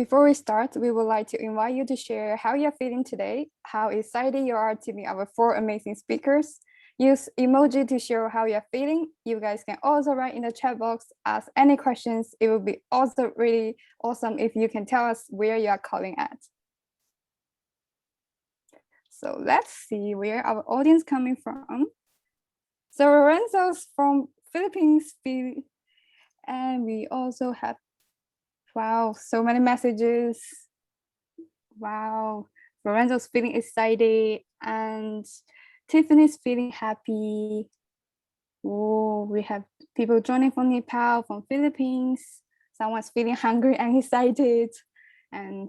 Before we start, we would like to invite you to share how you're feeling today, how excited you are to meet our 4 amazing speakers. Use emoji to share how you're feeling. You guys can also write in the chat box, ask any questions. It would be also really awesome if you can tell us where you are calling at. So let's see where our audience coming from. So Lorenzo's from Philippines, and we also have, wow, so many messages. Wow, Lorenzo's feeling excited and Tiffany's feeling happy. Oh, we have people joining from Nepal, from Philippines. Someone's feeling hungry and excited. And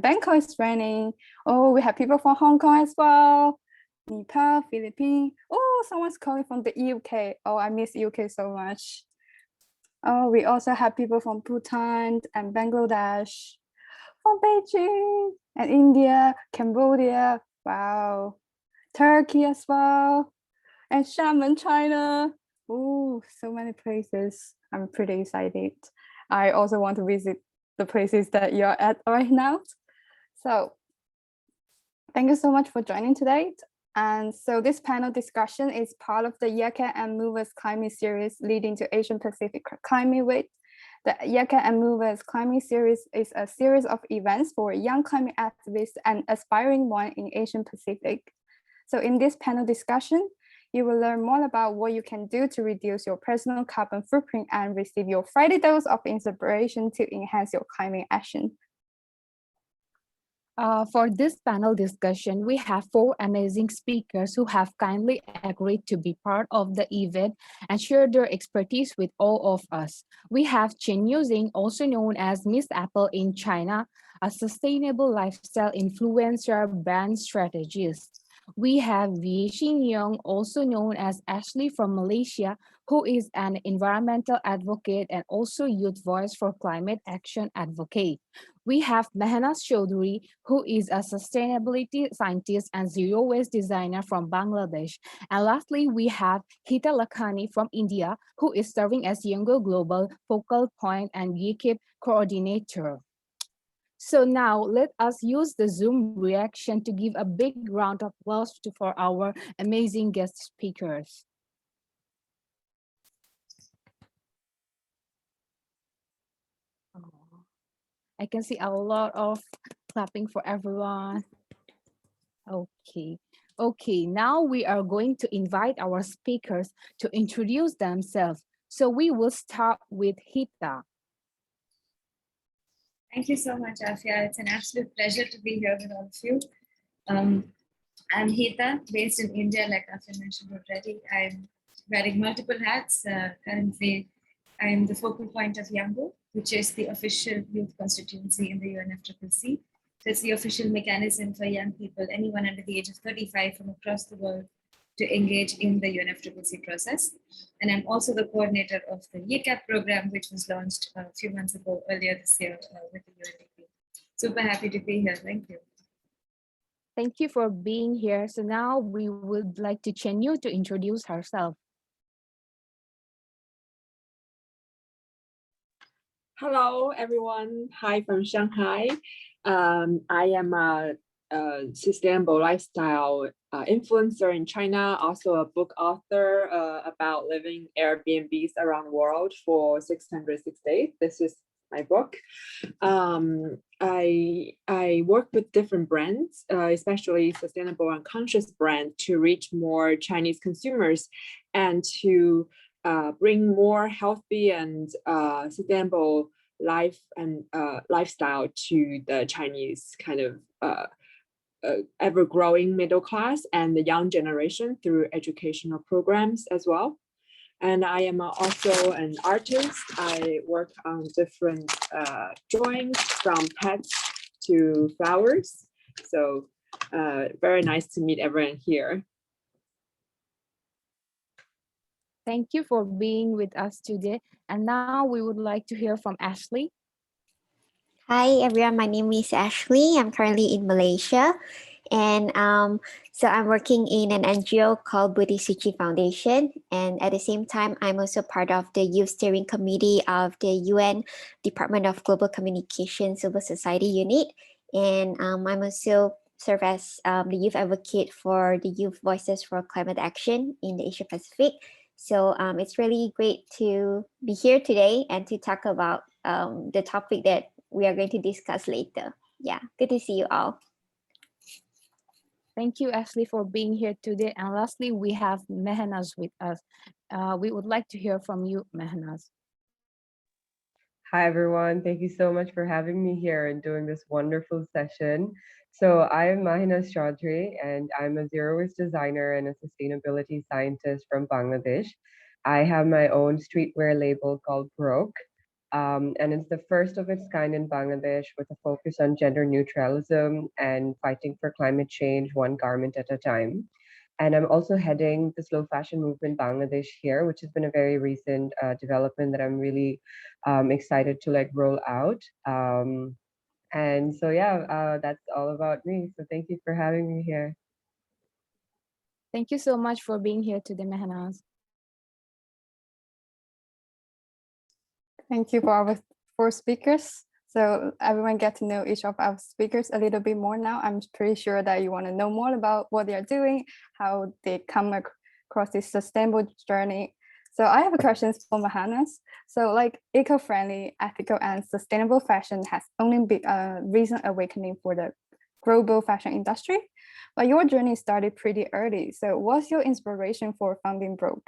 Bangkok is raining. Oh, we have people from Hong Kong as well. Nepal, Philippines. Oh, someone's calling from the UK. Oh, I miss UK so much. Oh, we also have people from Bhutan and Bangladesh, from Beijing and India, Cambodia. Wow. Turkey as well. And Xiamen, China. Oh, so many places. I'm pretty excited. I also want to visit the places that you're at right now. So thank you so much for joining today. And so this panel discussion is part of the YECAP and Movers Climate Series leading to Asian Pacific Climate Week. The YECAP and Movers Climate Series is a series of events for young climate activists and aspiring one in Asian Pacific. So in this panel discussion, you will learn more about what you can do to reduce your personal carbon footprint and receive your Friday dose of inspiration to enhance your climate action. For this panel discussion, we have 4 amazing speakers who have kindly agreed to be part of the event and share their expertise with all of us. We have Chenyu Zheng, also known as Miss Apple in China, a sustainable lifestyle influencer brand strategist. We have Yong, also known as Ashley from Malaysia, who is an environmental advocate and also youth voice for climate action advocate. We have Mahenaz Chowdhury, who is a sustainability scientist and zero waste designer from Bangladesh. And lastly, we have Heeta Lakhani from India, who is serving as YOUNGO Global Focal Point and YECAP Coordinator. So now let us use the Zoom reaction to give a big round of applause for our amazing guest speakers. I can see a lot of clapping for everyone. Okay, now we are going to invite our speakers to introduce themselves. So we will start with Heeta. Thank you so much, Afia. It's an absolute pleasure to be here with all of you. I'm Heeta, based in India, like Afia mentioned already. I'm wearing multiple hats. Currently, I'm the focal point of YOUNGO, which is the official youth constituency in the UNFCCC. So it's the official mechanism for young people, anyone under the age of 35 from across the world, to engage in the UNFCCC process. And I'm also the coordinator of the YECAP program, which was launched a few months ago, earlier this year with the UNDP. Super happy to be here. Thank you. Thank you for being here. So now we would like to Chenyu to introduce herself. Hello, everyone. Hi from Shanghai. I am a sustainable lifestyle influencer in China, also a book author about living Airbnbs around the world for 606 days. This is my book. I work with different brands, especially sustainable and conscious brands, to reach more Chinese consumers and to bring more healthy and sustainable life and lifestyle to the Chinese kind of ever-growing middle class and the young generation through educational programs as well. And I am also an artist. I work on different drawings from pets to flowers. So very nice to meet everyone here. Thank you for being with us today. And now we would like to hear from Ashley. Hi everyone, my name is Ashley. I'm currently in Malaysia And so I'm working in an NGO called Budi Suci Foundation. And at the same time, I'm also part of the Youth Steering Committee of the UN Department of Global Communication Civil Society Unit. And I'm also serve as the youth advocate for the Youth Voices for Climate Action in the Asia Pacific. So it's really great to be here today and to talk about the topic that we are going to discuss later. Yeah, good to see you all. Thank you, Ashley, for being here today. And lastly, we have Mahenaz with us. We would like to hear from you, Mahenaz. Hi, everyone. Thank you so much for having me here and doing this wonderful session. So I'm Mahenaz Chowdhury, and I'm a zero waste designer and a sustainability scientist from Bangladesh. I have my own streetwear label called Broqué, and it's the first of its kind in Bangladesh with a focus on gender neutralism and fighting for climate change one garment at a time. And I'm also heading the slow fashion movement Bangladesh here, which has been a very recent development that I'm really excited to like roll out. And so, yeah, that's all about me. So thank you for having me here. Thank you so much for being here today, Mahenaz. Thank you for our four speakers. So everyone get to know each of our speakers a little bit more now. I'm pretty sure that you want to know more about what they are doing, how they come across this sustainable journey. So I have a question for Mahenaz. So like eco-friendly, ethical and sustainable fashion has only been a recent awakening for the global fashion industry, but your journey started pretty early. So what's your inspiration for founding Broqué?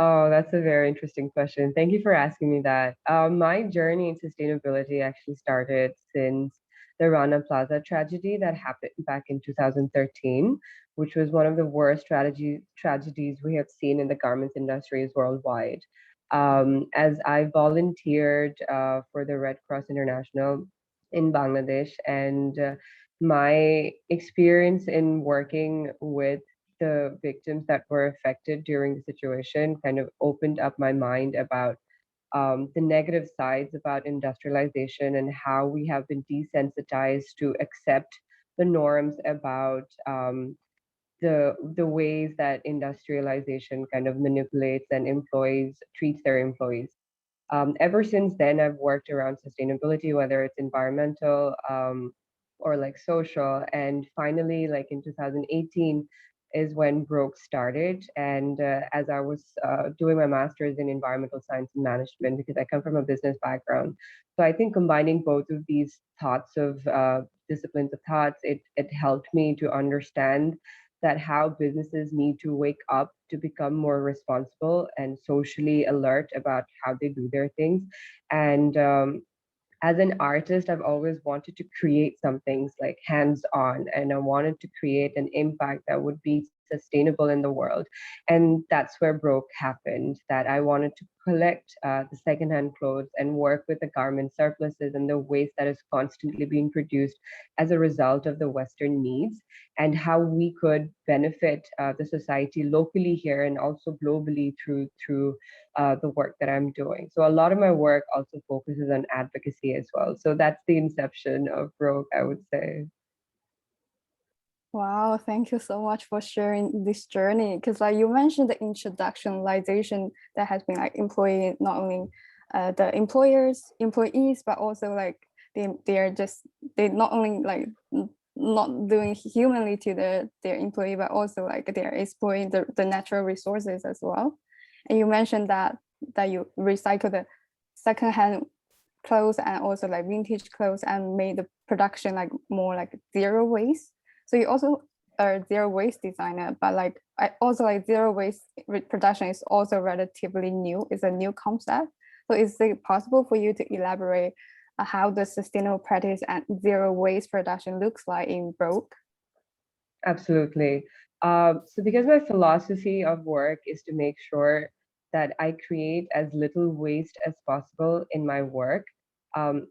Oh, that's a very interesting question. Thank you for asking me that. My journey in sustainability actually started since the Rana Plaza tragedy that happened back in 2013, which was one of the worst tragedies we have seen in the garments industries worldwide. As I volunteered for the Red Cross International in Bangladesh, and my experience in working with the victims that were affected during the situation kind of opened up my mind about the negative sides about industrialization and how we have been desensitized to accept the norms about the ways that industrialization kind of manipulates and employees treats their employees. Ever since then, I've worked around sustainability, whether it's environmental or like social. And finally, like in 2018, is when Broke started. And as I was doing my master's in environmental science and management, because I come from a business background. So I think combining both of these thoughts of disciplines of thoughts, it helped me to understand that how businesses need to wake up to become more responsible and socially alert about how they do their things. And as an artist, I've always wanted to create some things like hands on, and I wanted to create an impact that would be sustainable in the world. And that's where Broke happened, that I wanted to collect the secondhand clothes and work with the garment surpluses and the waste that is constantly being produced as a result of the Western needs, and how we could benefit the society locally here and also globally through the work that I'm doing. So a lot of my work also focuses on advocacy as well. So that's the inception of Broke, I would say. Wow, thank you so much for sharing this journey. Because like you mentioned the introductionalization that has been like employing not only the employees, but also like they not only like not doing humanly to their employee, but also like they're exploiting the natural resources as well. And you mentioned that you recycle the secondhand clothes and also like vintage clothes and made the production like more like zero waste. So you also are zero waste designer, but like I also like zero waste production is also relatively new. It's a new concept. So is it possible for you to elaborate how the sustainable practice and zero waste production looks like in Broke? Absolutely. So because my philosophy of work is to make sure that I create as little waste as possible in my work,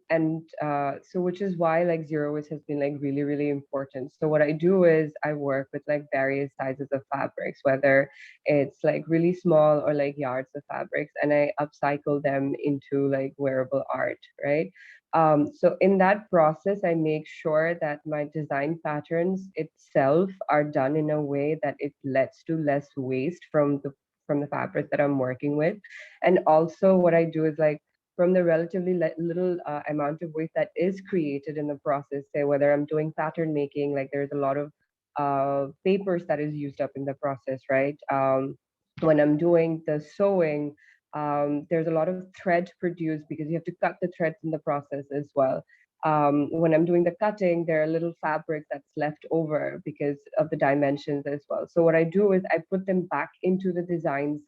So which is why like zero waste has been like really, really important. So what I do is I work with like various sizes of fabrics, whether it's like really small or like yards of fabrics, and I upcycle them into like wearable art, right? So in that process, I make sure that my design patterns itself are done in a way that it leads to less waste from the fabric that I'm working with. And also what I do is like from the relatively little amount of waste that is created in the process, say whether I'm doing pattern making, like there's a lot of papers that is used up in the process, right? When I'm doing the sewing, there's a lot of thread produced because you have to cut the threads in the process as well. When I'm doing the cutting, there are little fabric that's left over because of the dimensions as well. So what I do is I put them back into the designs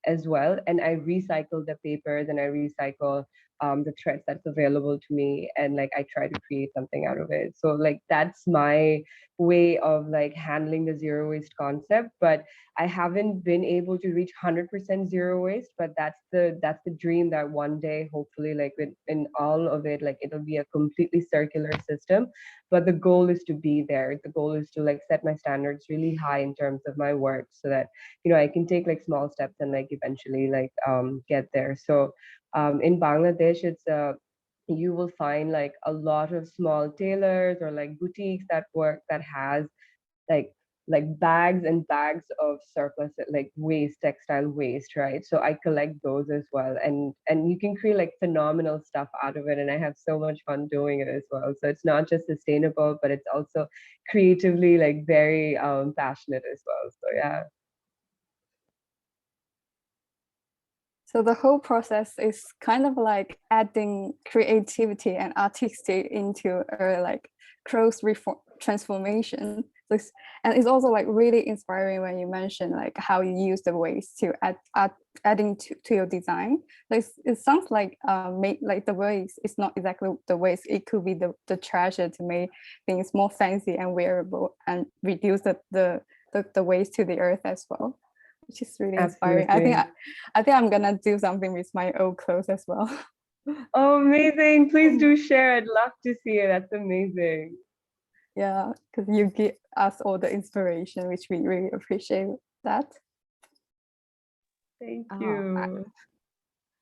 as well, and I recycle the papers and I recycle the threads that's available to me, and like I try to create something out of it. So like that's my way of like handling the zero waste concept. But I haven't been able to reach 100% zero waste, but that's the dream, that one day hopefully like in all of it, like it'll be a completely circular system. But the goal is to be there. The goal is to like set my standards really high in terms of my work, so that I can take like small steps and like eventually like get there. So in Bangladesh, it's you will find like a lot of small tailors or like boutiques that has like bags and bags of surplus, like waste, textile waste, right? So I collect those as well, and you can create like phenomenal stuff out of it, and I have so much fun doing it as well. So it's not just sustainable, but it's also creatively like very passionate as well. So yeah. So the whole process is kind of like adding creativity and artistic into a like cross transformation. And it's also like really inspiring when you mention like how you use the waste to adding to your design. Like it sounds like like the waste is not exactly the waste. It could be the treasure to make things more fancy and wearable and reduce the waste to the earth as well, which is really inspiring. Absolutely. I think I'm gonna do something with my old clothes as well. Oh, amazing. Please do share. I'd love to see it. That's amazing. Yeah, because you give us all the inspiration, which we really appreciate that. Thank you.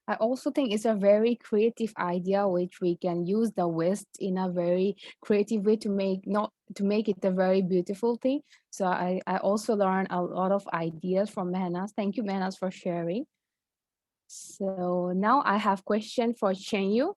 I also think it's a very creative idea, which we can use the waste in a very creative way to make it a very beautiful thing. So I also learned a lot of ideas from Mahenaz. Thank you, Mahenaz, for sharing. So now I have question for Chenyu.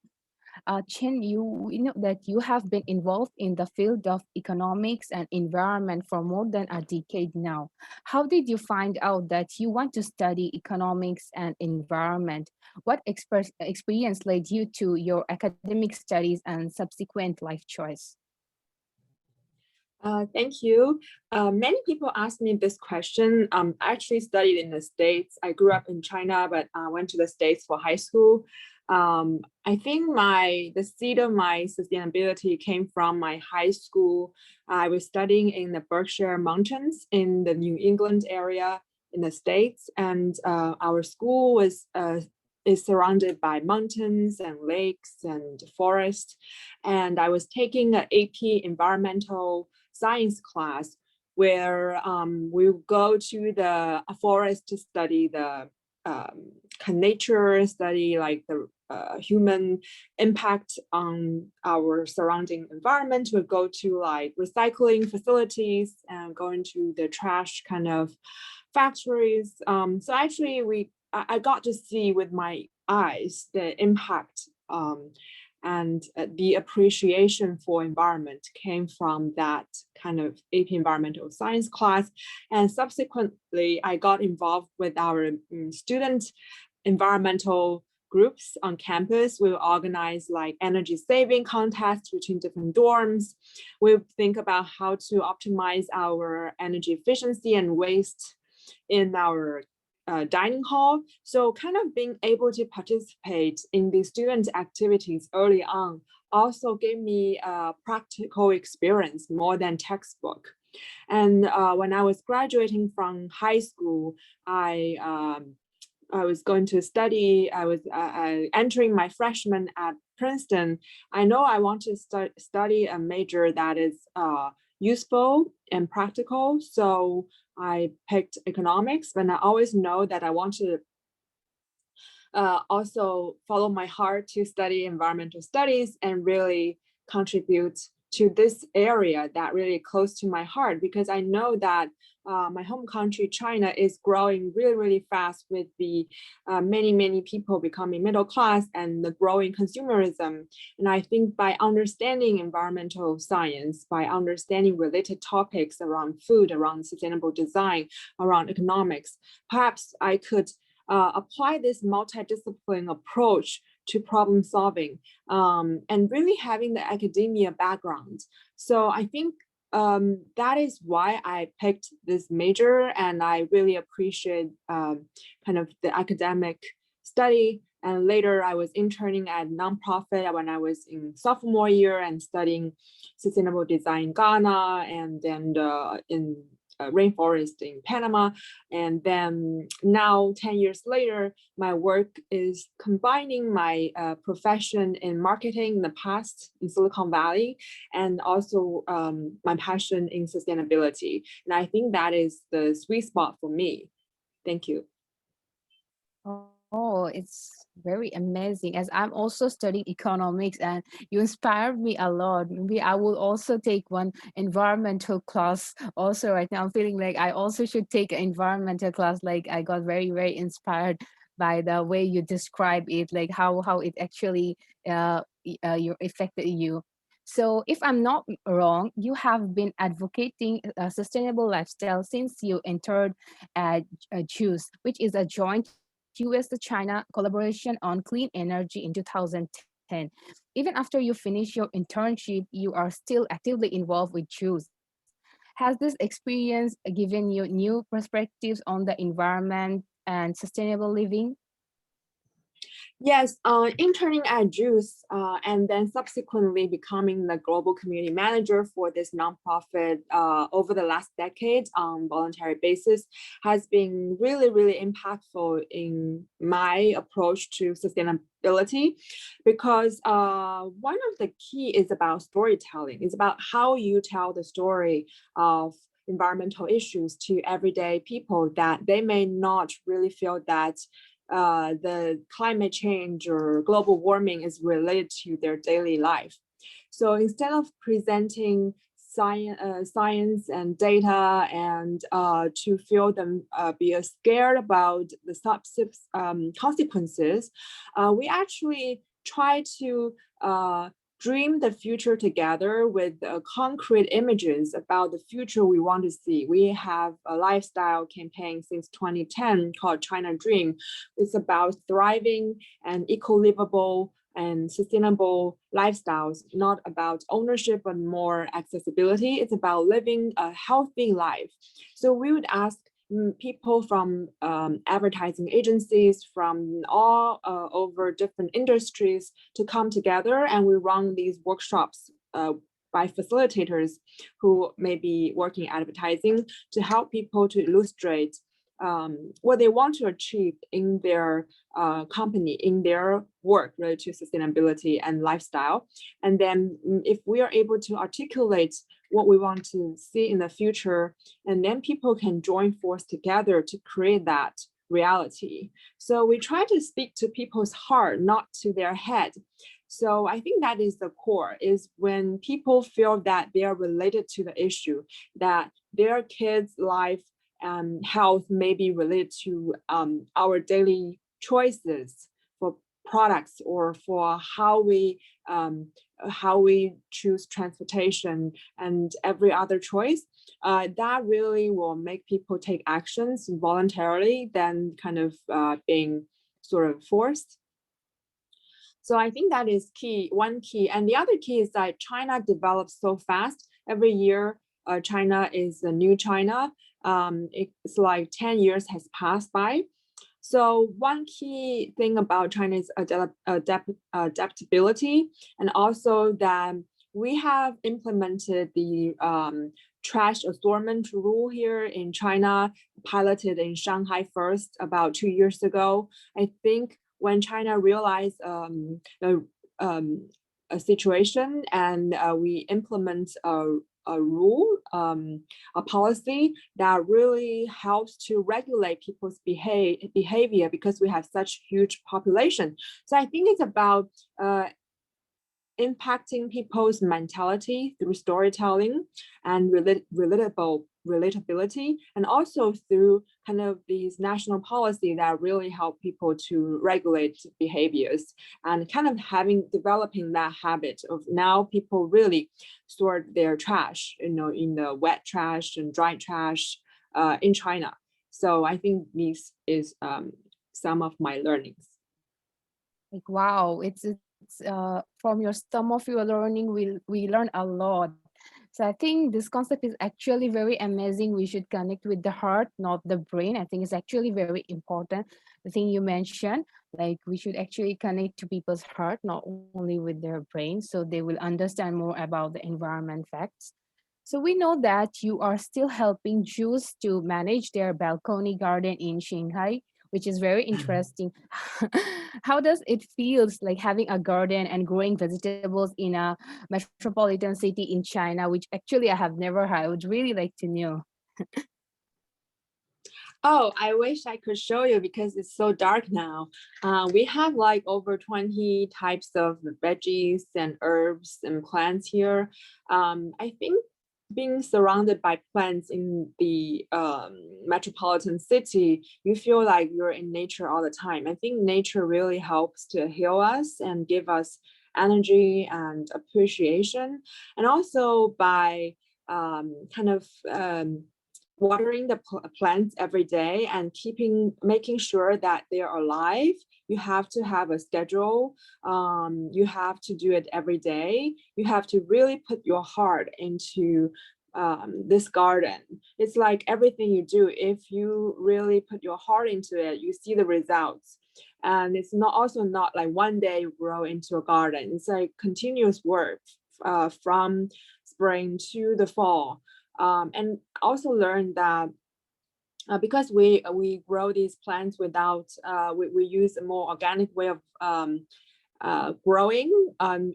Chenyu, we know that you have been involved in the field of economics and environment for more than a decade now. How did you find out that you want to study economics and environment? What experience led you to your academic studies and subsequent life choice? Thank you. Many people ask me this question. I actually studied in the States. I grew up in China, but I went to the States for high school. I think the seed of my sustainability came from my high school. I was studying in the Berkshire Mountains in the New England area in the States, and our school is surrounded by mountains and lakes and forest. And I was taking an AP environmental science class where we go to the forest to study the nature, study like the human impact on our surrounding environment. We'll go to like recycling facilities and go into the trash kind of factories. So actually I got to see with my eyes the impact and the appreciation for environment came from that kind of AP environmental science class. And subsequently, I got involved with our student environmental groups on campus. We organize like energy saving contests between different dorms. We think about how to optimize our energy efficiency and waste in our dining hall. So kind of being able to participate in the student activities early on also gave me a practical experience more than textbook. And when I was graduating from high school, I was going to study. I was entering my freshman at Princeton, I know I want to study a major that is useful and practical. So I picked economics, but I always know that I want to also follow my heart to study environmental studies and really contribute to this area that really close to my heart, because I know that my home country, China, is growing really, really fast with the many people becoming middle class and the growing consumerism. And I think by understanding environmental science, by understanding related topics around food, around sustainable design, around economics, perhaps I could apply this multidisciplinary approach to problem solving and really having the academia background. So I think that is why I picked this major, and I really appreciate kind of the academic study. And later I was interning at nonprofit when I was in sophomore year and studying sustainable design in Ghana, and then in rainforest in Panama. And then now 10 years later, my work is combining my profession in marketing in the past in Silicon Valley, and also my passion in sustainability. And I think that is the sweet spot for me. Thank you. Oh, it's very amazing. As I'm also studying economics, and you inspired me a lot. Maybe I will also take one environmental class also right now. I'm feeling like I also should take an environmental class. Like I got very inspired by the way you describe it, like how it actually you affected you. So if I'm not wrong, you have been advocating a sustainable lifestyle since you entered at JUICE, which is a joint US-China collaboration on clean energy in 2010. Even after you finish your internship, you are still actively involved with JUICE. Has this experience given you new perspectives on the environment and sustainable living? Yes, interning at JUICE and then subsequently becoming the global community manager for this nonprofit over the last decade on voluntary basis has been really impactful in my approach to sustainability, because one of the key is about storytelling. It's about how you tell the story of environmental issues to everyday people that they may not really feel that the climate change or global warming is related to their daily life. So instead of presenting science and data and to feel them be scared about the consequences, we actually try to dream the future together with concrete images about the future we want to see. We have a lifestyle campaign since 2010 called China Dream. It's about thriving and eco-livable and sustainable lifestyles, not about ownership, but more accessibility. It's about living a healthy life. So we would ask people from advertising agencies from all over different industries to come together, and we run these workshops by facilitators who may be working advertising to help people to illustrate what they want to achieve in their company, in their work related to sustainability and lifestyle. And then if we are able to articulate what we want to see in the future, and then people can join force together to create that reality. So we try to speak to people's heart, not to their head. So I think that is the core, is when people feel that they are related to the issue, that their kids' life and health may be related to our daily choices for products or for how we choose transportation and every other choice, that really will make people take actions voluntarily than kind of being sort of forced. So I think that is key, one key. And the other key is that China develops so fast. Every year, China is a new China. It's like 10 years has passed by. So one key thing about China is adaptability, and also that we have implemented the trash assortment rule here in China, piloted in Shanghai first about 2 years ago. I think when China realized the a situation, and we implement a rule, a policy that really helps to regulate people's behavior, because we have such huge population. So I think it's about impacting people's mentality through storytelling and relatability, and also through kind of these national policy that really help people to regulate behaviors, and kind of developing that habit of now people really sort their trash, in the wet trash and dry trash in China. So I think this is some of my learnings. Like, wow, it's from some of your learning, we learn a lot. So I think this concept is actually very amazing. We should connect with the heart, not the brain. I think it's actually very important. The thing you mentioned, like we should actually connect to people's heart, not only with their brain, so they will understand more about the environment facts. So we know that you are still helping Jews to manage their balcony garden in Shanghai, which is very interesting. How does it feels like having a garden and growing vegetables in a metropolitan city in China, which actually I have never had? I would really like to know. Oh, I wish I could show you, because it's so dark now. We have like over 20 types of veggies and herbs and plants here. I think being surrounded by plants in the metropolitan city, you feel like you're in nature all the time. I think nature really helps to heal us and give us energy and appreciation. And also by watering the plants every day and making sure that they're alive. You have to have a schedule. You have to do it every day. You have to really put your heart into this garden. It's like everything you do, if you really put your heart into it, you see the results. And it's not like one day you grow into a garden. It's like continuous work from spring to the fall. And also learn that because we grow these plants without, we use a more organic way of growing,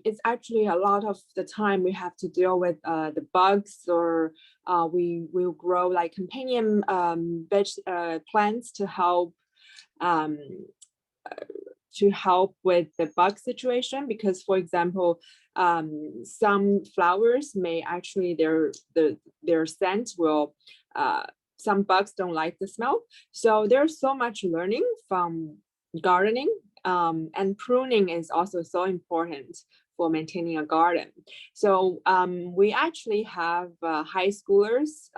it's actually a lot of the time we have to deal with the bugs, or we will grow like companion plants to help with the bug situation. Because, for example, some flowers may actually their scent will, some bugs don't like the smell. So there's so much learning from gardening, and pruning is also so important for maintaining a garden. So we actually have high schoolers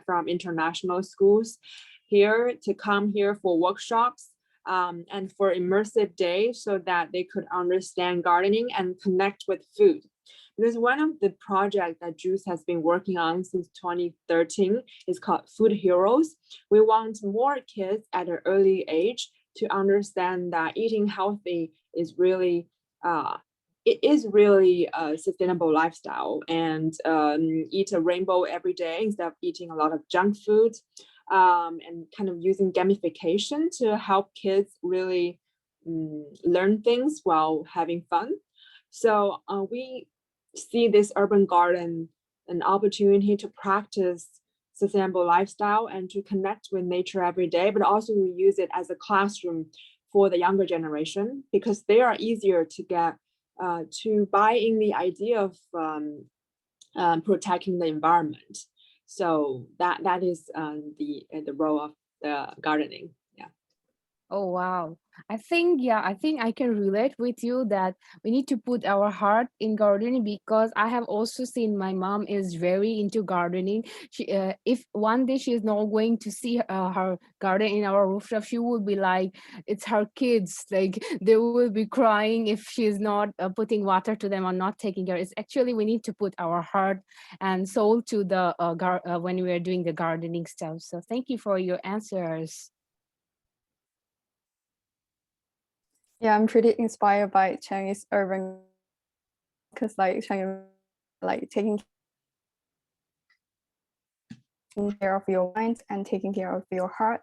from international schools here to come here for workshops and for immersive days, so that they could understand gardening and connect with food. Because one of the projects that Juice has been working on since 2013 is called Food Heroes. We want more kids at an early age to understand that eating healthy is really a sustainable lifestyle, and eat a rainbow every day instead of eating a lot of junk food. And kind of using gamification to help kids really learn things while having fun. So we see this urban garden an opportunity to practice sustainable lifestyle and to connect with nature every day, but also we use it as a classroom for the younger generation, because they are easier to get to buy in the idea of protecting the environment. So that is the role of the gardening. Yeah. Oh, wow. I think I can relate with you that we need to put our heart in gardening, because I have also seen my mom is very into gardening. She, if one day she is not going to see her garden in our rooftop, she will be like, it's her kids. Like they will be crying if she's not putting water to them or not taking care. It's actually, we need to put our heart and soul to the when we are doing the gardening stuff. So thank you for your answers. Yeah, I'm pretty inspired by Chinese urban, because like China, like taking care of your mind and taking care of your heart.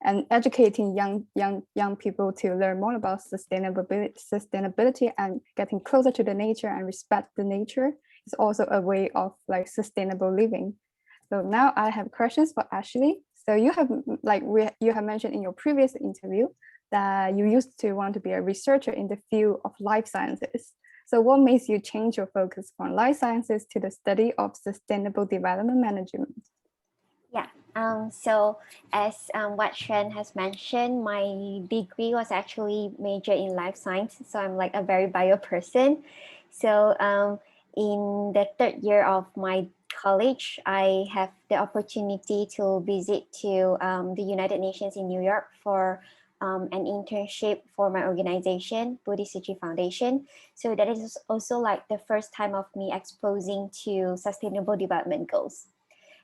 and educating young people to learn more about sustainability and getting closer to the nature and respect the nature is also a way of like sustainable living. So now I have questions for Ashley. So you have you have mentioned in your previous interview that you used to want to be a researcher in the field of life sciences. So what makes you change your focus from life sciences to the study of sustainable development management? Yeah, so as Weixuan has mentioned, my degree was actually major in life science. So I'm like a very bio person. So in the third year of my college, I have the opportunity to visit to the United Nations in New York for an internship for my organization, Buddhist Suchi Foundation. So that is also like the first time of me exposing to sustainable development goals.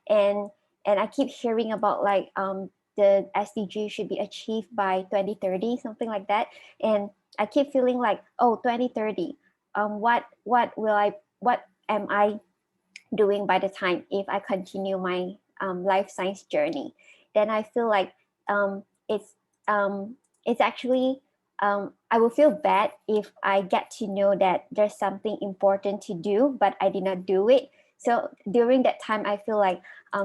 And I keep hearing about like the SDG should be achieved by 2030, something like that. And I keep feeling like, oh, 2030, what am I doing by the time if I continue my life science journey? Then I feel like it's actually I will feel bad if I get to know that there's something important to do, but I did not do it. So during that time, I feel like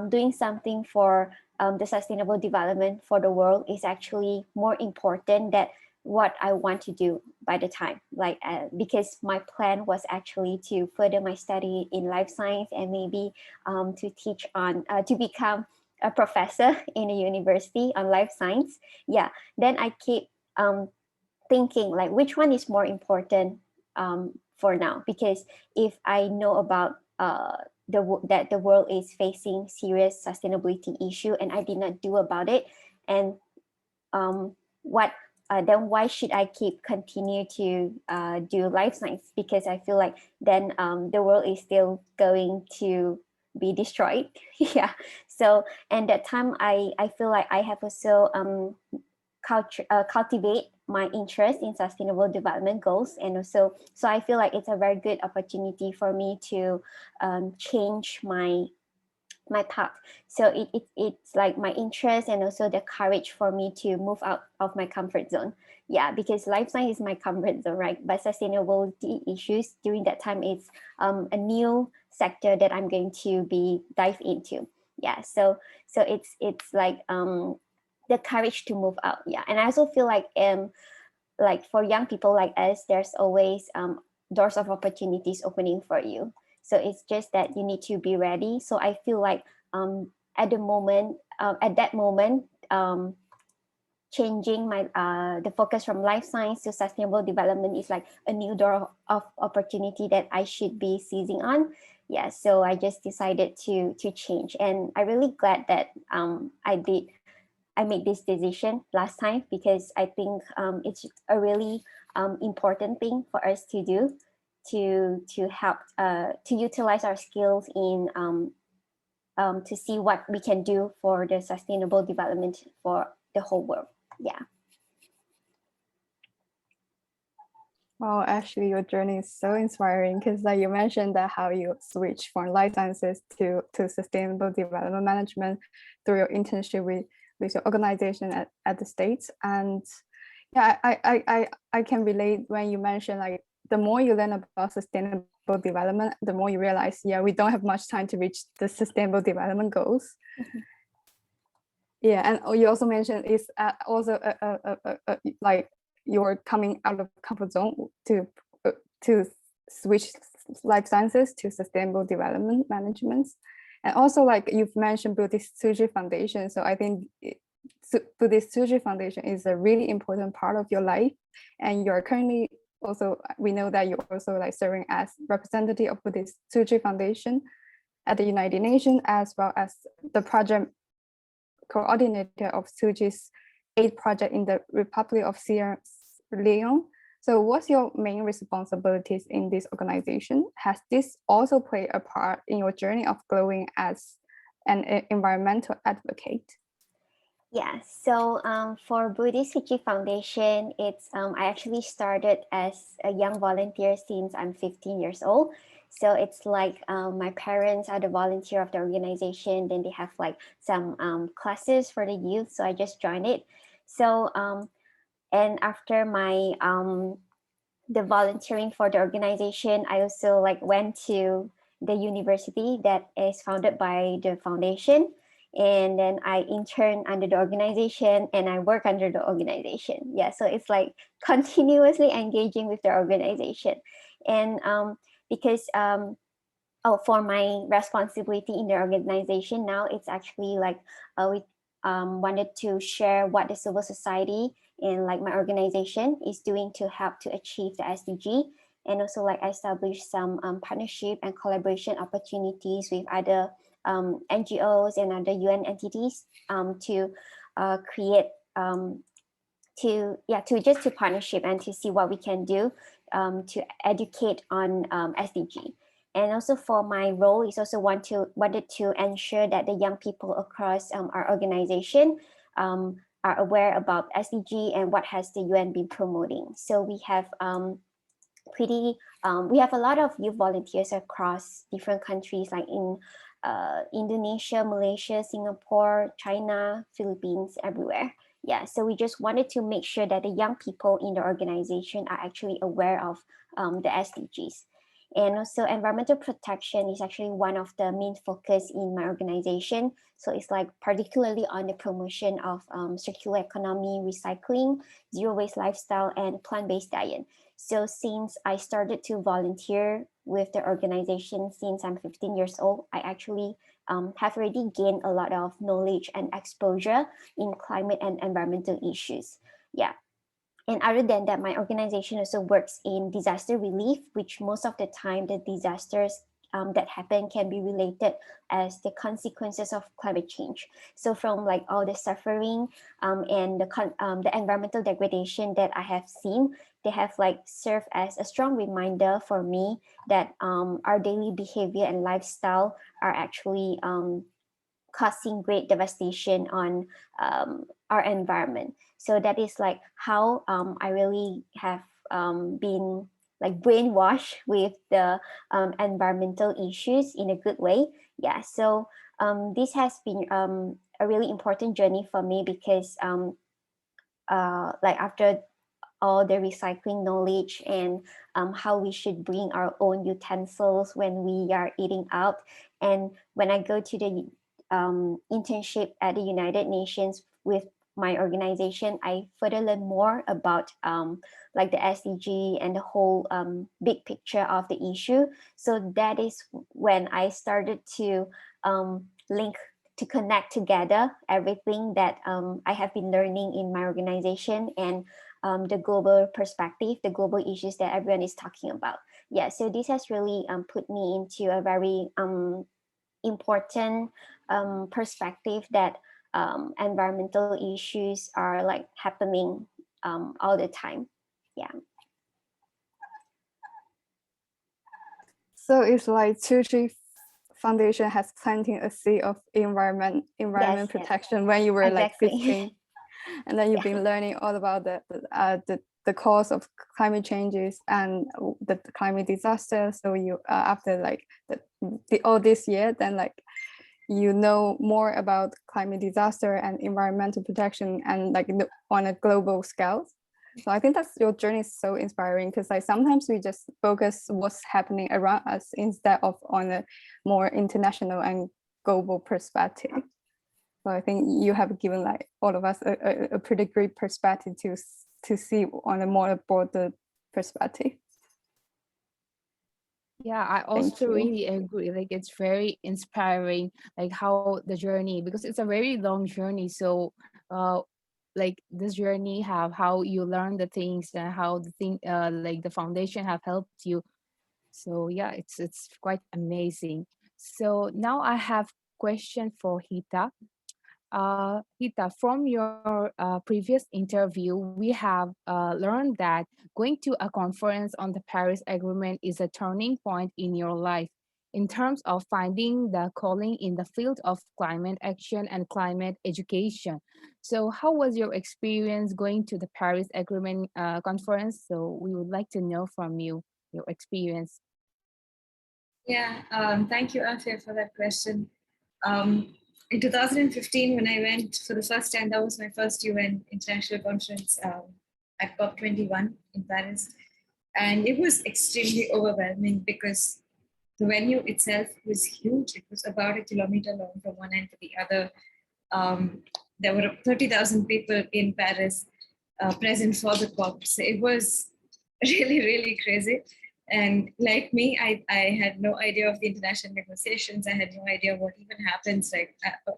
doing something for the sustainable development for the world is actually more important than what I want to do by the time. Like because my plan was actually to further my study in life science and maybe to teach on to become a professor in a university on life science. Yeah. Then I keep thinking like which one is more important for now, because if I know about that the world is facing serious sustainability issue and I did not do about it, and then why should I continue to do life science? Because I feel like then the world is still going to be destroyed. Yeah. So and that time I feel like I have also cultivate my interest in sustainable development goals, and also so I feel like it's a very good opportunity for me to change my path. So it's like my interest and also the courage for me to move out of my comfort zone. Yeah, because life science is my comfort zone, right? But sustainability issues during that time is a new sector that I'm going to be dive into. Yeah, so it's like the courage to move out. Yeah, and I also feel like for young people like us, there's always doors of opportunities opening for you. So it's just that you need to be ready. So I feel like at that moment, changing my the focus from life science to sustainable development is like a new door of opportunity that I should be seizing on. Yeah, so I just decided to change, and I'm really glad that I made this decision last time, because I think it's a really important thing for us to do to help to utilize our skills in to see what we can do for the sustainable development for the whole world. Yeah. Wow, actually, your journey is so inspiring, because like you mentioned that how you switch from life sciences to sustainable development management through your internship with your organization at the States. And yeah, I can relate when you mentioned like the more you learn about sustainable development, the more you realize, yeah, we don't have much time to reach the sustainable development goals. Mm-hmm. Yeah, and you also mentioned it's also like you're coming out of comfort zone to switch life sciences to sustainable development management. And also like you've mentioned Buddhist Suchi Foundation. So I think Buddhist Suchi Foundation is a really important part of your life. And you're currently also, we know that you're also like serving as representative of Buddhist Suchi Foundation at the United Nations, as well as the project coordinator of Suchi's aid project in the Republic of Sierra Leone. So what's your main responsibilities in this organization? Has this also played a part in your journey of growing as an environmental advocate? Yeah, so for Buddhist Suchi Foundation, it's I actually started as a young volunteer since I'm 15 years old. So it's like my parents are the volunteer of the organization. Then they have like some classes for the youth. So I just joined it. So and after my the volunteering for the organization, I also like went to the university that is founded by the foundation, and then I intern under the organization and I work under the organization. Yeah, so it's like continuously engaging with the organization, and because oh, for my responsibility in the organization now, it's actually like we wanted to share what the civil society and like my organization is doing to help to achieve the SDG, and also like establish some partnership and collaboration opportunities with other NGOs and other UN entities to create to just to partnership and to see what we can do to educate on SDG. And also for my role is also wanted to ensure that the young people across our organization are aware about SDG and what has the UN been promoting. So we have we have a lot of youth volunteers across different countries like in Indonesia, Malaysia, Singapore, China, Philippines, everywhere. Yeah, so we just wanted to make sure that the young people in the organization are actually aware of the SDGs. And also environmental protection is actually one of the main focus in my organization. So it's like particularly on the promotion of circular economy, recycling, zero waste lifestyle, and plant-based diet. So since I started to volunteer with the organization since I'm 15 years old, I actually have already gained a lot of knowledge and exposure in climate and environmental issues. Yeah. And other than that, my organization also works in disaster relief, which most of the time the disasters that happen can be related as the consequences of climate change. So from like all the suffering and the environmental degradation that I have seen, they have like served as a strong reminder for me that our daily behavior and lifestyle are actually causing great devastation on our environment. So that is like how I really have been like brainwashed with the environmental issues in a good way. Yeah, so this has been a really important journey for me because like after all the recycling knowledge and how we should bring our own utensils when we are eating out. And when I go to the internship at the United Nations with my organization, I further learn more about like the SDG and the whole big picture of the issue. So that is when I started to link to connect together everything that I have been learning in my organization and the global perspective, the global issues that everyone is talking about. Yeah, so this has really put me into a very important perspective that environmental issues are like happening all the time. Yeah. So it's like Chowdhury Foundation has planting a seed of environment Yes. protection when you were Exactly. like 15, and then you've been learning all about the cause of climate changes and the climate disaster. So you after like all this year, then like you know more about climate disaster and environmental protection and like on a global scale. So I think that's your journey is so inspiring because like sometimes we just focus what's happening around us instead of on a more international and global perspective. So I think you have given like all of us a pretty great perspective to see on a more broader perspective. Yeah, I also really agree. Like it's very inspiring, like how the journey, because it's a very long journey. So like this journey have how you learn the things and how the thing like the foundation have helped you. So yeah, it's quite amazing. So now I have question for Heeta. Heeta, from your previous interview, we have learned that going to a conference on the Paris Agreement is a turning point in your life. in terms of finding the calling in the field of climate action and climate education. So how was your experience going to the Paris Agreement conference? So we would like to know from you, your experience. Yeah, thank you, Afia, for that question. In 2015, when I went for the first time, that was my first UN international conference at COP21 in Paris. And it was extremely overwhelming because the venue itself was huge. It was about 1 kilometer long from one end to the other. There were 30,000 people in Paris present for the COP. So it was really, really crazy. And like me, I had no idea of the international negotiations. I had no idea what even happens like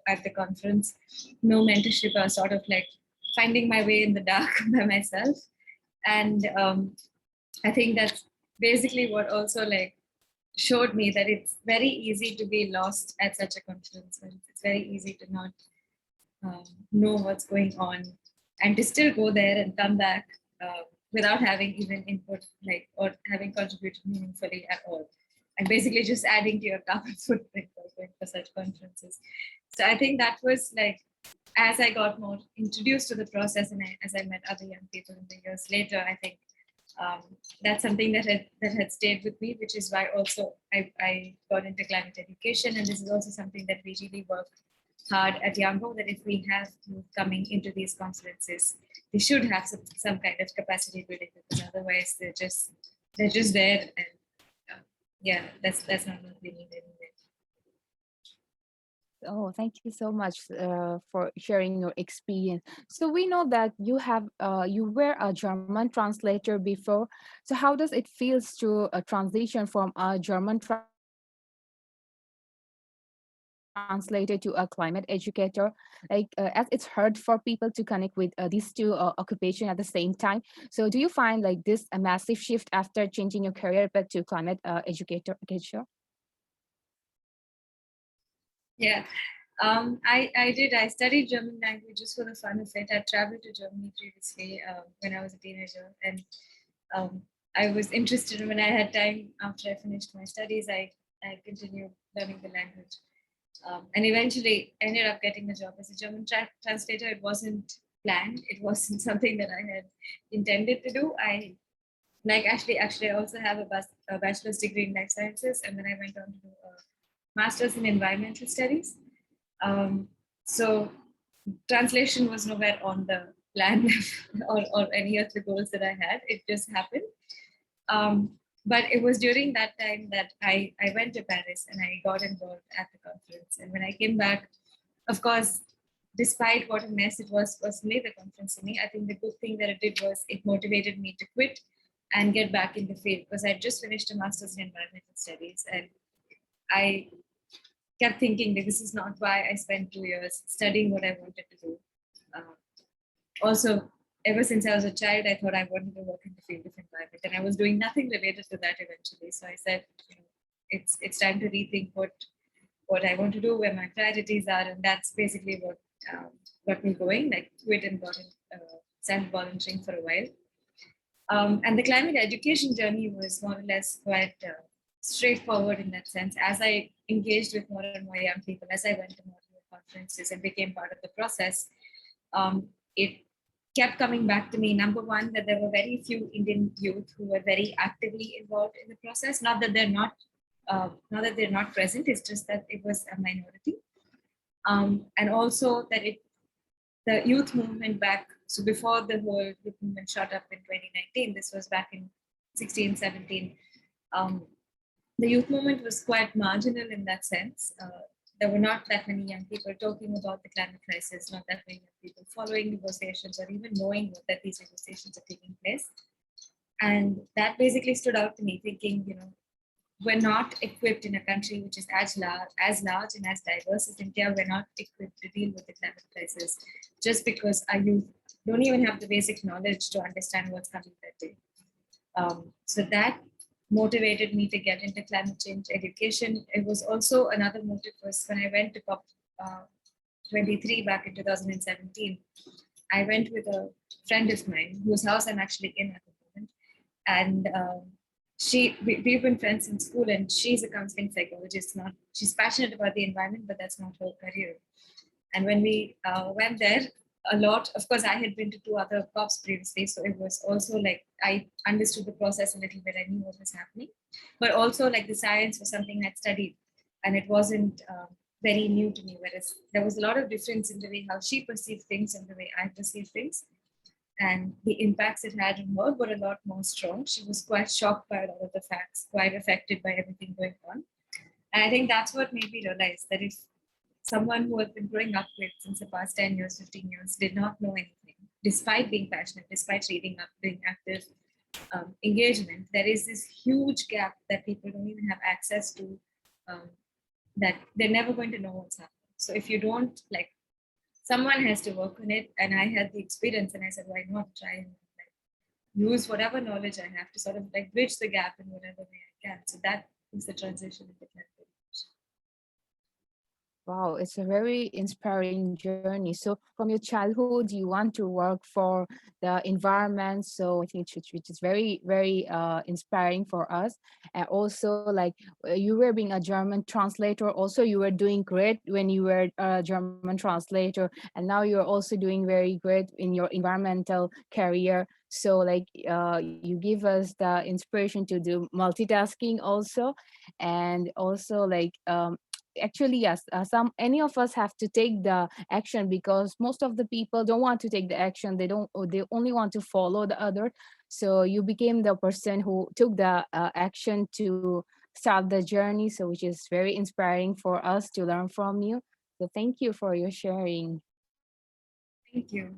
at the conference. No mentorship. I was sort of like finding my way in the dark by myself. And I think that's basically what also like showed me that it's very easy to be lost at such a conference. And it's very easy to not know what's going on and to still go there and come back without having even input like or having contributed meaningfully at all. And basically just adding to your carbon footprint by going for such conferences. So I think that was like, as I got more introduced to the process and as I met other young people in the years later, I think that's something that had stayed with me, which is why also I got into climate education. And this is also something that we really work hard at YOUNGO, that if we have youth coming into these conferences, they should have some kind of capacity building, because otherwise they're just there, and yeah, that's not what we need anyway. Oh, thank you so much for sharing your experience. So we know that you have you were a German translator before. So how does it feel to transition from a German translator to a climate educator? Like as it's hard for people to connect with these two occupations at the same time. So do you find like this a massive shift after changing your career back to climate educator? Yeah, I did. I studied German language just for the fun of it. I traveled to Germany previously when I was a teenager, and I was interested when I had time after I finished my studies. I continued learning the language, and eventually ended up getting a job as a German translator. It wasn't planned. It wasn't something that I had intended to do. I actually I also have a bachelor's degree in life sciences, and then I went on to do a master's in environmental studies. So translation was nowhere on the plan or any of the goals that I had. It just happened. But it was during that time that I went to Paris and I got involved at the conference. And when I came back, of course, despite what a mess it was personally, the conference for me, I think the good thing that it did was it motivated me to quit and get back in the field, because I just finished a master's in environmental studies, and I kept thinking that this is not why I spent 2 years studying what I wanted to do. Also, ever since I was a child, I thought I wanted to work in the field of environment, and I was doing nothing related to that eventually. So I said, it's time to rethink what I want to do, where my priorities are, and that's basically what got me going. Like quit and started volunteering for a while. And the climate education journey was more or less quite straightforward in that sense. As I engaged with more and more young people, as I went to more and more conferences and became part of the process, it kept coming back to me. Number one, that there were very few Indian youth who were very actively involved in the process. Not that they're not present. It's just that it was a minority. And also that the youth movement back. So before the whole youth movement shot up in 2019, this was back in 16, 17. The youth movement was quite marginal in that sense. There were not that many young people talking about the climate crisis, not that many young people following negotiations or even knowing that these negotiations are taking place. And that basically stood out to me, thinking, we're not equipped in a country which is as large and as diverse as India. We're not equipped to deal with the climate crisis just because our youth don't even have the basic knowledge to understand what's coming that day. So that motivated me to get into climate change education. It was also another motive was when I went to COP 23 back in 2017. I went with a friend of mine whose house I'm actually in at the moment, and we've been friends in school, and she's a counseling psychologist. She's passionate about the environment, but that's not her career. And when we went there, a lot, of course, I had been to 2 other COPs previously, so it was also like I understood the process a little bit. I knew what was happening, but also like the science was something I'd studied, and it wasn't very new to me. Whereas there was a lot of difference in the way how she perceived things and the way I perceived things. And the impacts it had on her were a lot more strong. She was quite shocked by a lot of the facts, quite affected by everything going on. And I think that's what made me realize that if someone who had been growing up with since the past 10 years, 15 years, did not know anything, despite being passionate, despite reading up, doing active engagement, there is this huge gap that people don't even have access to, that they're never going to know what's happening. So if you don't, like, someone has to work on it. And I had the experience, and I said, why not try and like, use whatever knowledge I have to sort of like bridge the gap in whatever way I can. So that is the transition into climate. Wow, it's a very inspiring journey. So from your childhood, you want to work for the environment. So I think which is very, very inspiring for us. And also like you were being a German translator. Also, you were doing great when you were a German translator. And now you're also doing very great in your environmental career. So like you give us the inspiration to do multitasking also. And also like, actually yes, any of us have to take the action, because most of the people don't want to take the action. They only want to follow the other. So you became the person who took the action to start the journey, so which is very inspiring for us to learn from you. So thank you for your sharing. Thank you.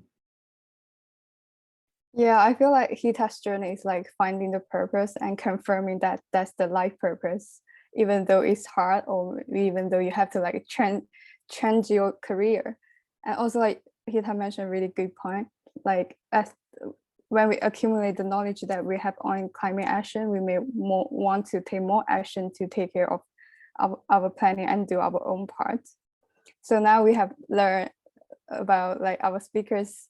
Yeah, I feel like Heeta's journey is like finding the purpose and confirming that that's the life purpose, even though it's hard, or even though you have to like change your career. And also like Heeta mentioned a really good point, like as when we accumulate the knowledge that we have on climate action, we may want to take more action to take care of our planning and do our own part. So now we have learned about like our speakers'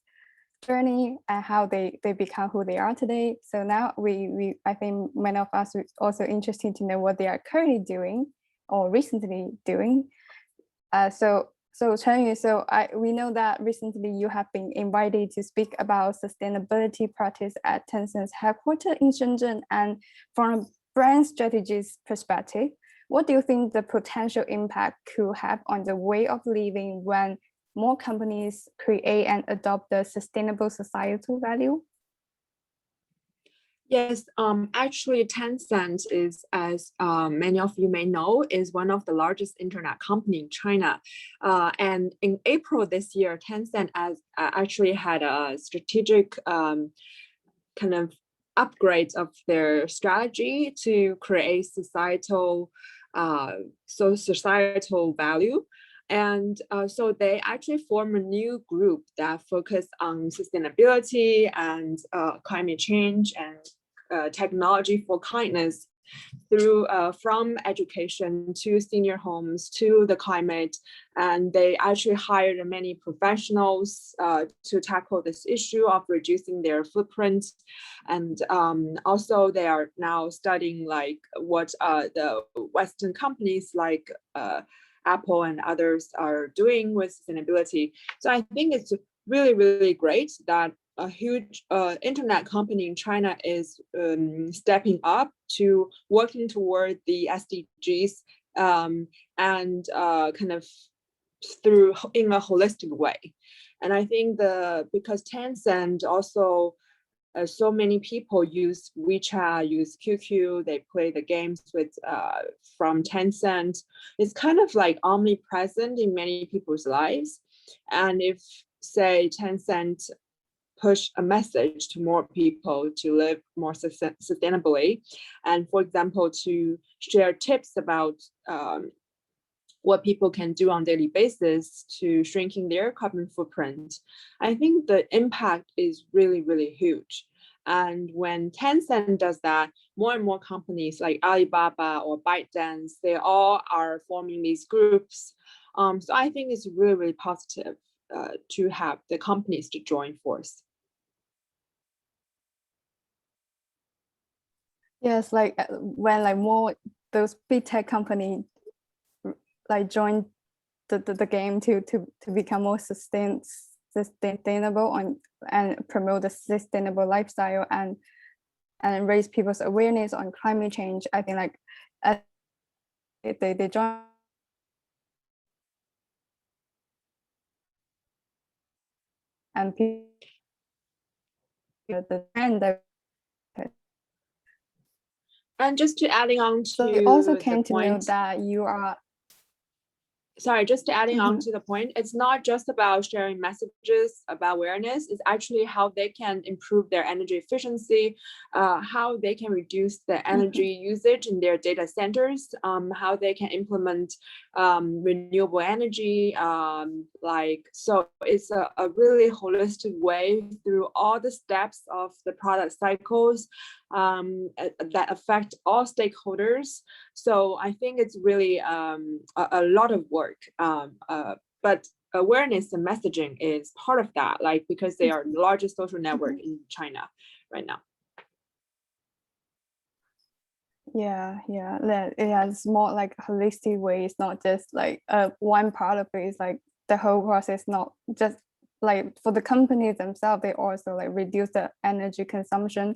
journey and how they become who they are today. So now I think many of us are also interested to know what they are currently doing or recently doing. So Chenyu, we know that recently you have been invited to speak about sustainability practice at Tencent's headquarters in Shenzhen, and from a brand strategist perspective, what do you think the potential impact could have on the way of living when more companies create and adopt the sustainable societal value? Yes, actually Tencent is, as many of you may know, is one of the largest internet company in China. And in April this year, Tencent actually had a strategic kind of upgrade of their strategy to create societal value. And so they actually form a new group that focus on sustainability and climate change and technology for kindness through from education to senior homes to the climate. And they actually hired many professionals to tackle this issue of reducing their footprint. And also they are now studying like what the Western companies like Apple and others are doing with sustainability. So I think it's really, really great that a huge internet company in China is stepping up to working toward the SDGs and kind of through in a holistic way. And I think because Tencent also so many people use WeChat, use QQ, they play the games with from Tencent. It's kind of like omnipresent in many people's lives. And if, say, Tencent push a message to more people to live more sustainably, and for example, to share tips about what people can do on a daily basis to shrinking their carbon footprint, I think the impact is really, really huge. And when Tencent does that, more and more companies like Alibaba or ByteDance, they all are forming these groups. So I think it's really, really positive to have the companies to join force. Yes, like when like more those big tech company like join the game to become more sustainable and promote the sustainable lifestyle and raise people's awareness on climate change. I think like they join and people the trend that And just to adding on to so we also the came to know point, that you are sorry, just adding on to the point, it's not just about sharing messages about awareness, it's actually how they can improve their energy efficiency, how they can reduce the energy usage in their data centers, how they can implement renewable energy, so it's a really holistic way through all the steps of the product cycles that affect all stakeholders. So I think it's really a lot of work, but awareness and messaging is part of that, like because they are the largest social network in China right now. yeah, it's more like a holistic way. It's not just like one part of it. It's like the whole process, not just like for the companies themselves. They also like reduce the energy consumption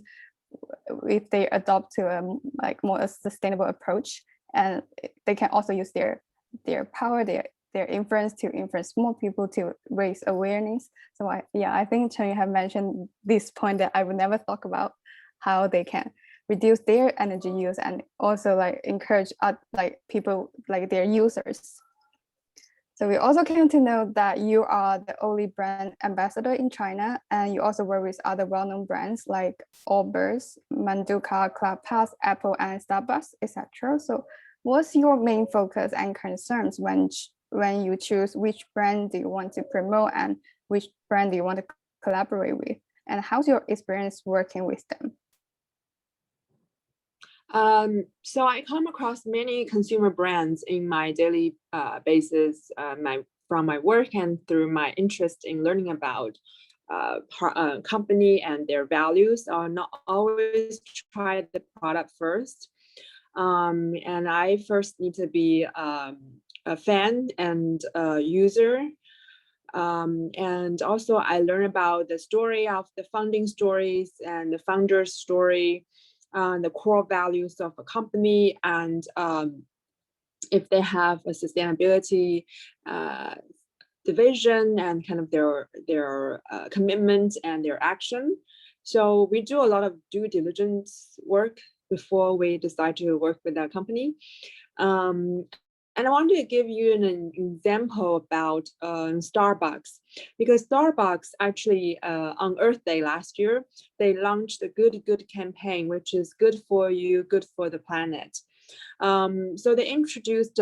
if they adopt to a like more a sustainable approach, and they can also use their power, their influence to influence more people to raise awareness. So I think Chenyu have mentioned this point that I would never talk about, how they can reduce their energy use and also like encourage like people like their users. So we also came to know that you are the only brand ambassador in China, and you also work with other well-known brands like Allbirds, Manduka, CloudPass, Apple, and Starbucks, etc. So what's your main focus and concerns when you choose which brand do you want to promote and which brand do you want to collaborate with? And how's your experience working with them? So I come across many consumer brands in my daily basis, from my work and through my interest in learning about company and their values. Are not always try the product first, and I first need to be a fan and a user. And also I learn about the story of the founding stories and the founder's story, the core values of a company, and if they have a sustainability division and kind of their commitment and their action. So we do a lot of due diligence work before we decide to work with that company. And I wanted to give you an example about Starbucks, because Starbucks actually on Earth Day last year, they launched a Good campaign, which is good for you, good for the planet. So they introduced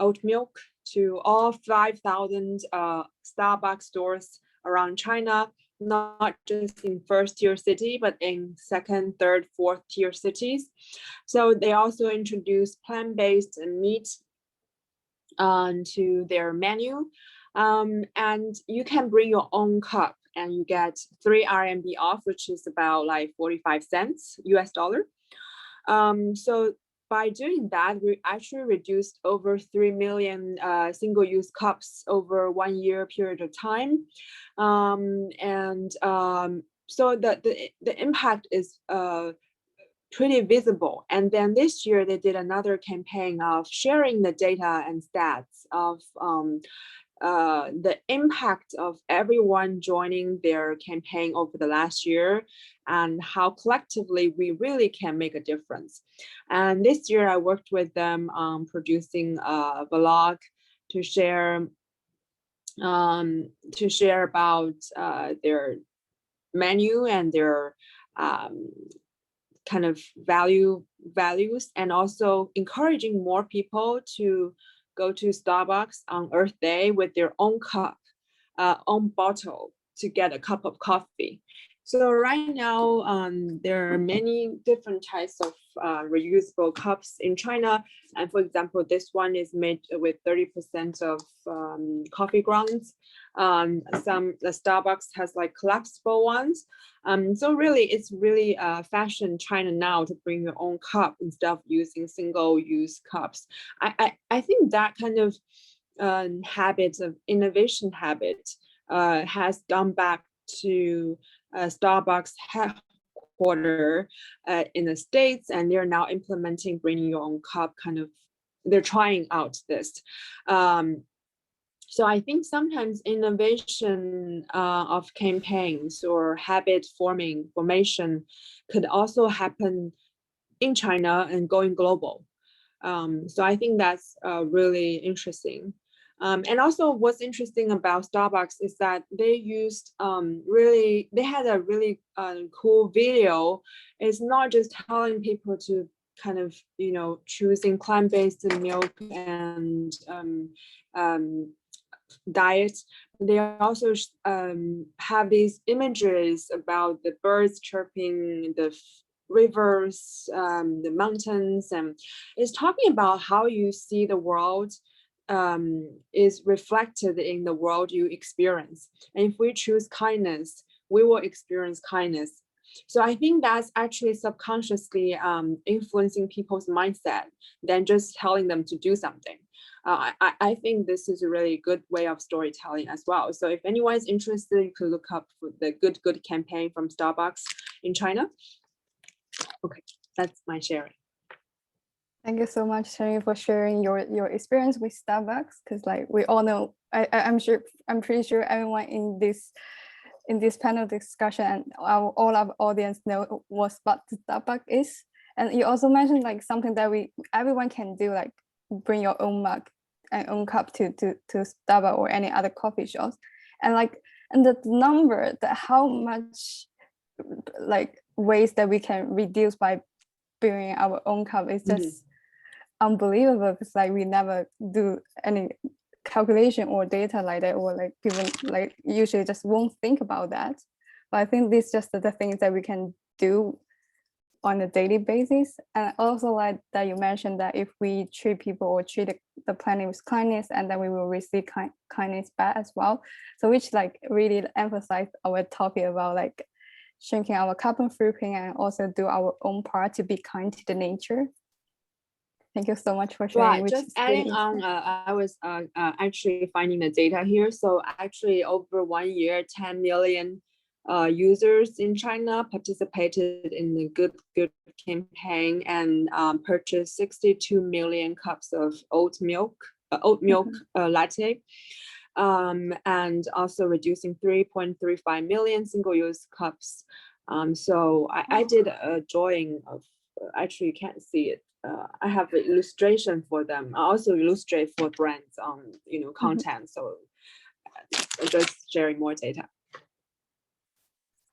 oat milk to all 5,000 Starbucks stores around China, not just in first-tier city, but in second, third, fourth-tier cities. So they also introduced plant-based meat to their menu, and you can bring your own cup and you get 3 RMB off, which is about like 45 cents US dollar. So by doing that, we actually reduced over 3 million single-use cups over 1 year period of time, so the impact is pretty visible. And then this year they did another campaign of sharing the data and stats of the impact of everyone joining their campaign over the last year and how collectively we really can make a difference. And this year I worked with them on producing a vlog to share about their menu and their kind of values, and also encouraging more people to go to Starbucks on Earth Day with their own cup, own bottle to get a cup of coffee. So right now, there are many different types of reusable cups in China. And for example, this one is made with 30% of coffee grounds. The Starbucks has like collapsible ones. So really, it's really fashion China now to bring your own cup instead of using single-use cups. I think that kind of habit of innovation habit has gone back to Starbucks headquarters in the States, and they're now implementing bringing your own cup kind of, they're trying out this. So I think sometimes innovation of campaigns or habit formation could also happen in China and going global. So I think that's really interesting. And also what's interesting about Starbucks is that they used they had a really cool video. It's not just telling people to kind of, you know, choosing plant-based milk and diet. They also have these images about the birds chirping, the rivers, the mountains, and it's talking about how you see the world is reflected in the world you experience. And if we choose kindness, we will experience kindness. So I think that's actually subconsciously influencing people's mindset than just telling them to do something. I think this is a really good way of storytelling as well. So if anyone is interested, you could look up for the good campaign from Starbucks in China. Okay, that's my sharing. Thank you so much, Chenyu, for sharing your experience with Starbucks. Because like we all know, I'm pretty sure everyone in this panel discussion and all our audience know what Starbucks is. And you also mentioned like something that everyone can do, like bring your own mug and own cup to Starbucks or any other coffee shops, and the number that how much like ways that we can reduce by bringing our own cup is just unbelievable. Because like we never do any calculation or data like that, or like people like usually just won't think about that. But I think these just the things that we can do on a daily basis. And also like that you mentioned that if we treat people or treat the planet with kindness, and then we will receive kindness back as well. So which like really emphasize our topic about like shrinking our carbon footprint and also do our own part to be kind to the nature. Thank you so much for sharing. Right, just adding on, I was actually finding the data here. So actually over 1 year, 10 million users in China participated in the Good campaign and purchased 62 million cups of oat milk latte, and also reducing 3.35 million single-use cups. So I did a drawing of, actually you can't see it. I have an illustration for them. I also illustrate for brands on content. So just sharing more data.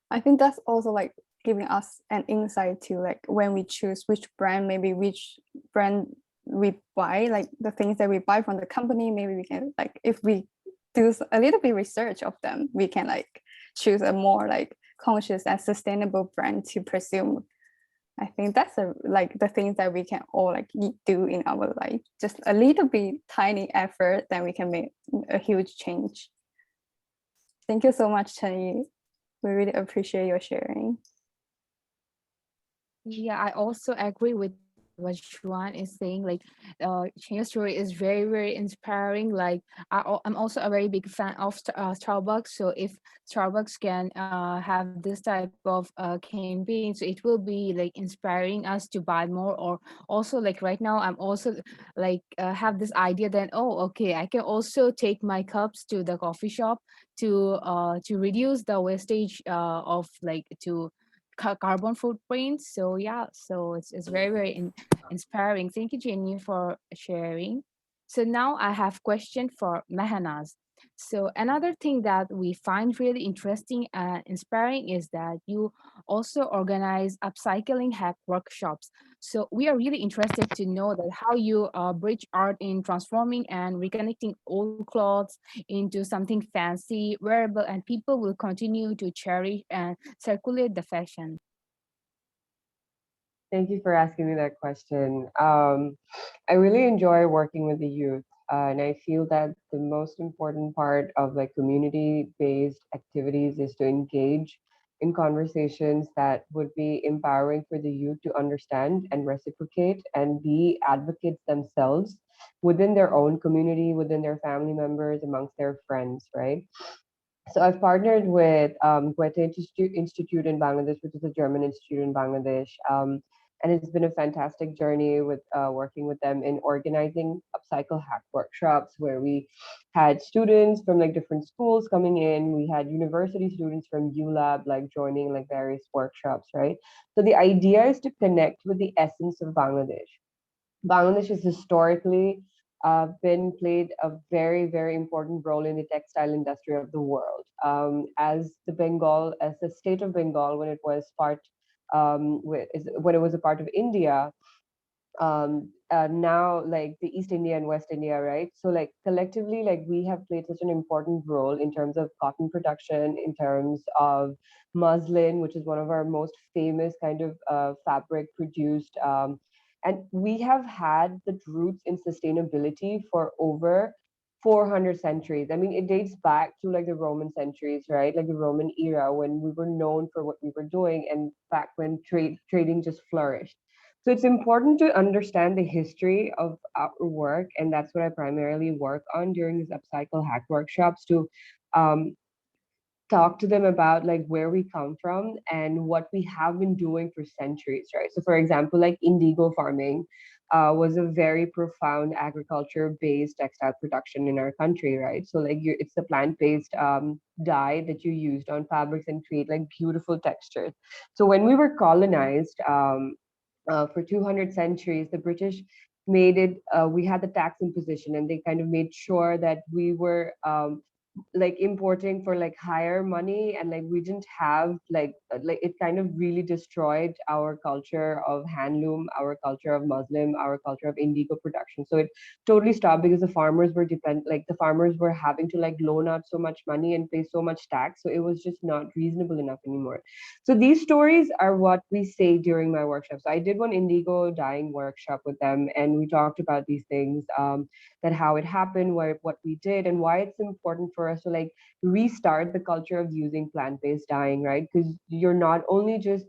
I think that's also like giving us an insight to like when we choose which brand, maybe which brand we buy, like the things that we buy from the company, maybe we can like, if we do a little bit research of them, we can like choose a more like conscious and sustainable brand to pursue. I think that's like the things that we can all like do in our life. Just a little bit tiny effort, then we can make a huge change. Thank you so much, Chenyu. We really appreciate your sharing. Yeah, I also agree with what Weixuan is saying. Like, Chenyu's story is very, very inspiring. Like, I'm also a very big fan of Starbucks. So if Starbucks can have this type of campaign, so it will be like inspiring us to buy more. Or also like right now, I'm also like have this idea that, oh, okay, I can also take my cups to the coffee shop to reduce the wastage of like to carbon footprint. So yeah, so it's very, very inspiring. Thank you, Chenyu, for sharing. So now I have question for Mahenaz. So another thing that we find really interesting and inspiring is that you also organize upcycling hack workshops. So we are really interested to know that how you bridge art in transforming and reconnecting old clothes into something fancy, wearable, and people will continue to cherish and circulate the fashion. Thank you for asking me that question. I really enjoy working with the youth, and I feel that the most important part of like community-based activities is to engage in conversations that would be empowering for the youth to understand and reciprocate and be advocates themselves within their own community, within their family members, amongst their friends, right? So I've partnered with Institute in Bangladesh, which is a German institute in Bangladesh. And it's been a fantastic journey with working with them in organizing upcycle hack workshops where we had students from like different schools coming in. We had university students from ULab like joining like various workshops, right? So the idea is to connect with the essence of Bangladesh. Bangladesh has historically been played a very, very important role in the textile industry of the world. As the Bengal, as the state of Bengal, when it was when it was a part of India, now like the East India and West India, right? So like collectively, like we have played such an important role in terms of cotton production, in terms of muslin, which is one of our most famous kind of fabric produced. And we have had the roots in sustainability for over 400 centuries. I mean, it dates back to like the Roman centuries, right? Like the Roman era when we were known for what we were doing and back when trading just flourished. So it's important to understand the history of our work, and that's what I primarily work on during these upcycle hack workshops to um, talk to them about like where we come from and what we have been doing for centuries, right? So, for example, like indigo farming was a very profound agriculture-based textile production in our country, right? So, like, it's a plant-based dye that you used on fabrics and create like beautiful textures. So, when we were colonized, for 200 centuries, the British made it, we had the tax imposition, and they kind of made sure that we were like importing for like higher money, and like we didn't have like it kind of really destroyed our culture of handloom, our culture of Muslim, our culture of indigo production. So it totally stopped because the farmers were like the farmers were having to like loan out so much money and pay so much tax, so it was just not reasonable enough anymore. So these stories are what we say during my workshops. I did one indigo dyeing workshop with them, and we talked about these things, that how it happened, what we did, and why it's important for us to like restart the culture of using plant-based dyeing, right? Because you're not only just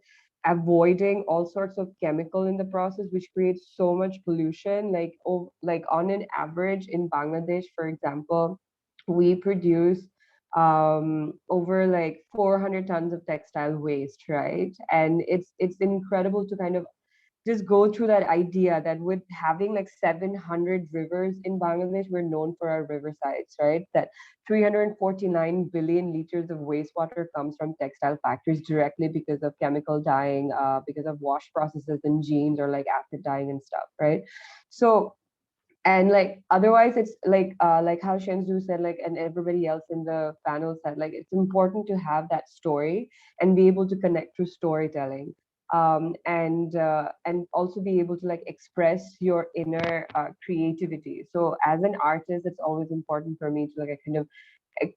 avoiding all sorts of chemical in the process, which creates so much pollution. Like on an average in Bangladesh, for example, we produce over like 400 tons of textile waste, right? And it's incredible to kind of just go through that idea that with having like 700 rivers in Bangladesh, we're known for our river sites, right? That 349 billion liters of wastewater comes from textile factories directly because of chemical dyeing, because of wash processes in jeans or like acid dyeing and stuff, right? So and like otherwise it's like how Shenzu said, like, and everybody else in the panel said, like it's important to have that story and be able to connect through storytelling, and also be able to like express your inner creativity. So as an artist, it's always important for me to like kind of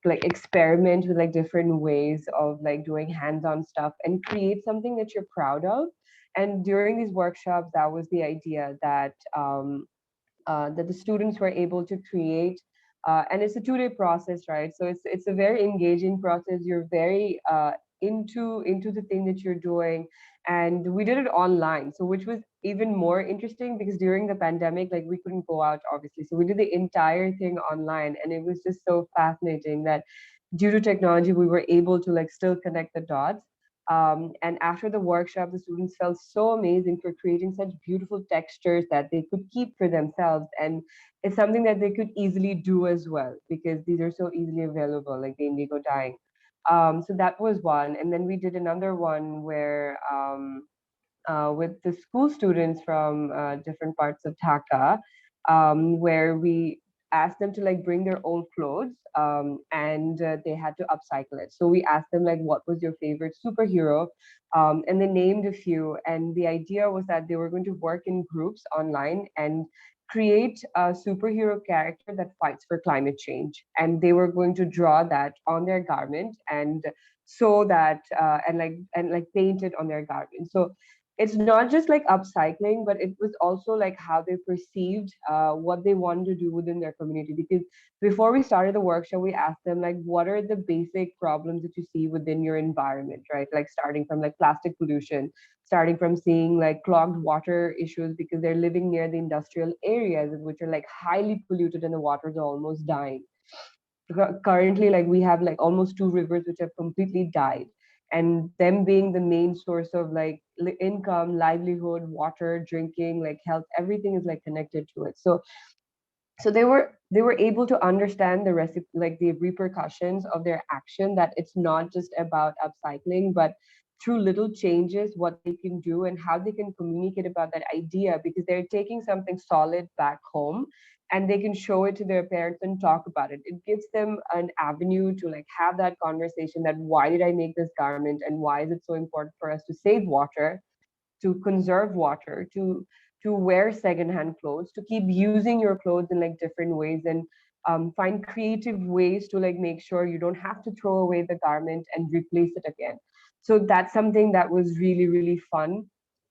like experiment with like different ways of like doing hands-on stuff and create something that you're proud of. And during these workshops, that was the idea that the students were able to create. And it's a 2-day process, right? So it's a very engaging process. You're very into the thing that you're doing, and we did it online, so which was even more interesting because during the pandemic, like we couldn't go out, obviously. So we did the entire thing online, and it was just so fascinating that due to technology, we were able to like still connect the dots. And after the workshop, the students felt so amazing for creating such beautiful textures that they could keep for themselves. And it's something that they could easily do as well because these are so easily available, like the indigo dyeing. So that was one. And then we did another one where with the school students from different parts of Dhaka, where we asked them to like bring their old clothes, and they had to upcycle it. So we asked them like, what was your favorite superhero? And they named a few. And the idea was that they were going to work in groups online and create a superhero character that fights for climate change. And they were going to draw that on their garment and sew that and like paint it on their garment. So it's not just like upcycling, but it was also like how they perceived what they wanted to do within their community. Because before we started the workshop, we asked them like, what are the basic problems that you see within your environment, right? Like starting from like plastic pollution, starting from seeing like clogged water issues because they're living near the industrial areas, which are like highly polluted and the waters are almost dying. Currently, like we have like almost two rivers which have completely died, and them being the main source of like income, livelihood, water, drinking, like health, everything is like connected to it. So they were able to understand the like the repercussions of their action, that it's not just about upcycling, but through little changes what they can do and how they can communicate about that idea, because they're taking something solid back home and they can show it to their parents and talk about it. It gives them an avenue to like have that conversation, that why did I make this garment and why is it so important for us to save water, to conserve water, to wear secondhand clothes, to keep using your clothes in like different ways, and find creative ways to like make sure you don't have to throw away the garment and replace it again. So that's something that was really, really fun.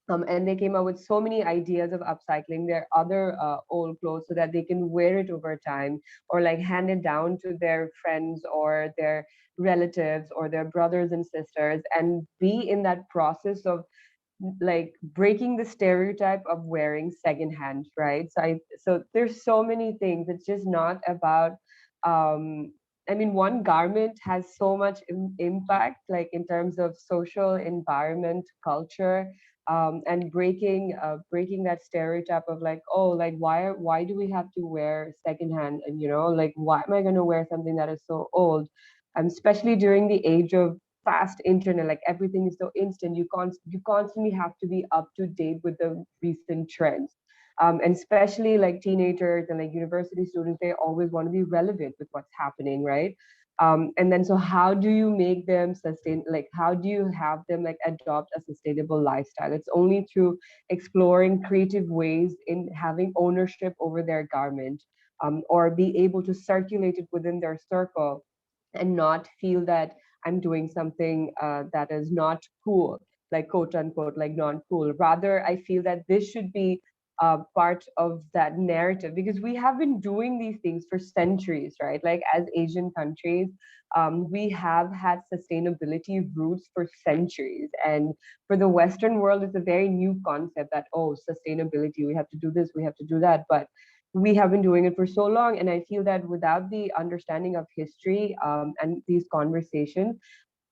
And they came up with so many ideas of upcycling their other old clothes so that they can wear it over time, or like hand it down to their friends or their relatives or their brothers and sisters, and be in that process of like breaking the stereotype of wearing secondhand, right? So there's so many things. It's just not about I mean, one garment has so much impact, like in terms of social environment, culture, and breaking that stereotype of like, oh, like why do we have to wear secondhand, and like why am I going to wear something that is so old, especially during the age of fast internet, like everything is so instant. You constantly have to be up to date with the recent trends, and especially like teenagers and like university students, they always want to be relevant with what's happening, right? And then so how do you make them sustain, like how do you have them like adopt a sustainable lifestyle? It's only through exploring creative ways in having ownership over their garment, or be able to circulate it within their circle and not feel that I'm doing something that is not cool, like quote unquote, like not cool. Rather, I feel that this should be part of that narrative, because we have been doing these things for centuries, right? Like as Asian countries, we have had sustainability roots for centuries. And for the Western world, it's a very new concept that, oh, sustainability, we have to do this, we have to do that. But we have been doing it for so long, and I feel that without the understanding of history, and these conversations,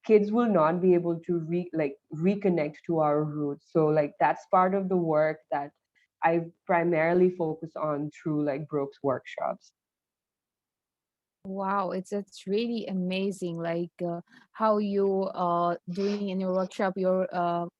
kids will not be able to reconnect to our roots. So like that's part of the work that I primarily focus on through like Brooke's workshops. Wow, it's really amazing, like how you doing in your workshop. You're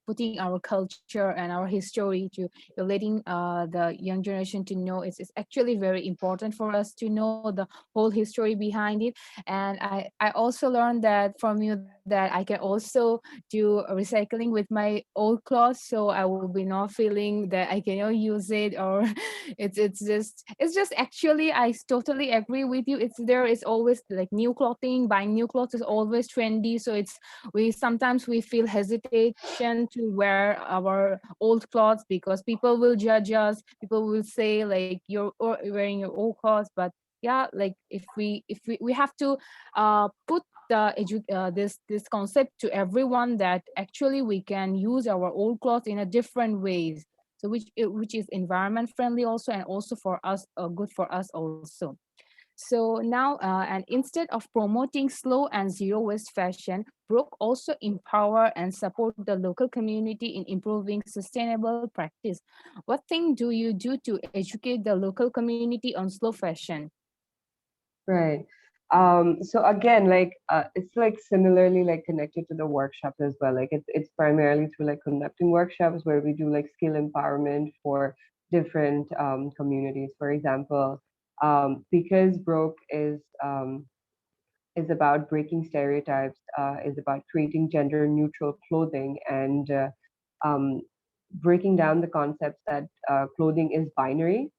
putting our culture and our history to, you're letting the young generation to know. It's actually very important for us to know the whole history behind it. And I also learned that from you that I can also do recycling with my old clothes, so I will be not feeling that I cannot use it, or it's just actually I totally agree with you. It's there is always like new clothing, buying new clothes is always trendy, so it's we sometimes we feel hesitation to wear our old clothes because people will judge us, people will say like you're wearing your old clothes. But yeah, like if we have to put this concept to everyone, that actually we can use our old clothes in a different ways, so which is environment friendly also, and also for us good for us also. So now, and instead of promoting slow and zero waste fashion, Brooke also empower and support the local community in improving sustainable practice. What thing do you do to educate the local community on slow fashion? Right. So again, like it's like similarly like connected to the workshops as well. Like it's primarily through like conducting workshops where we do like skill empowerment for different communities. For example, because Broke is about breaking stereotypes, is about creating gender neutral clothing, and um, breaking down the concepts that clothing is binary.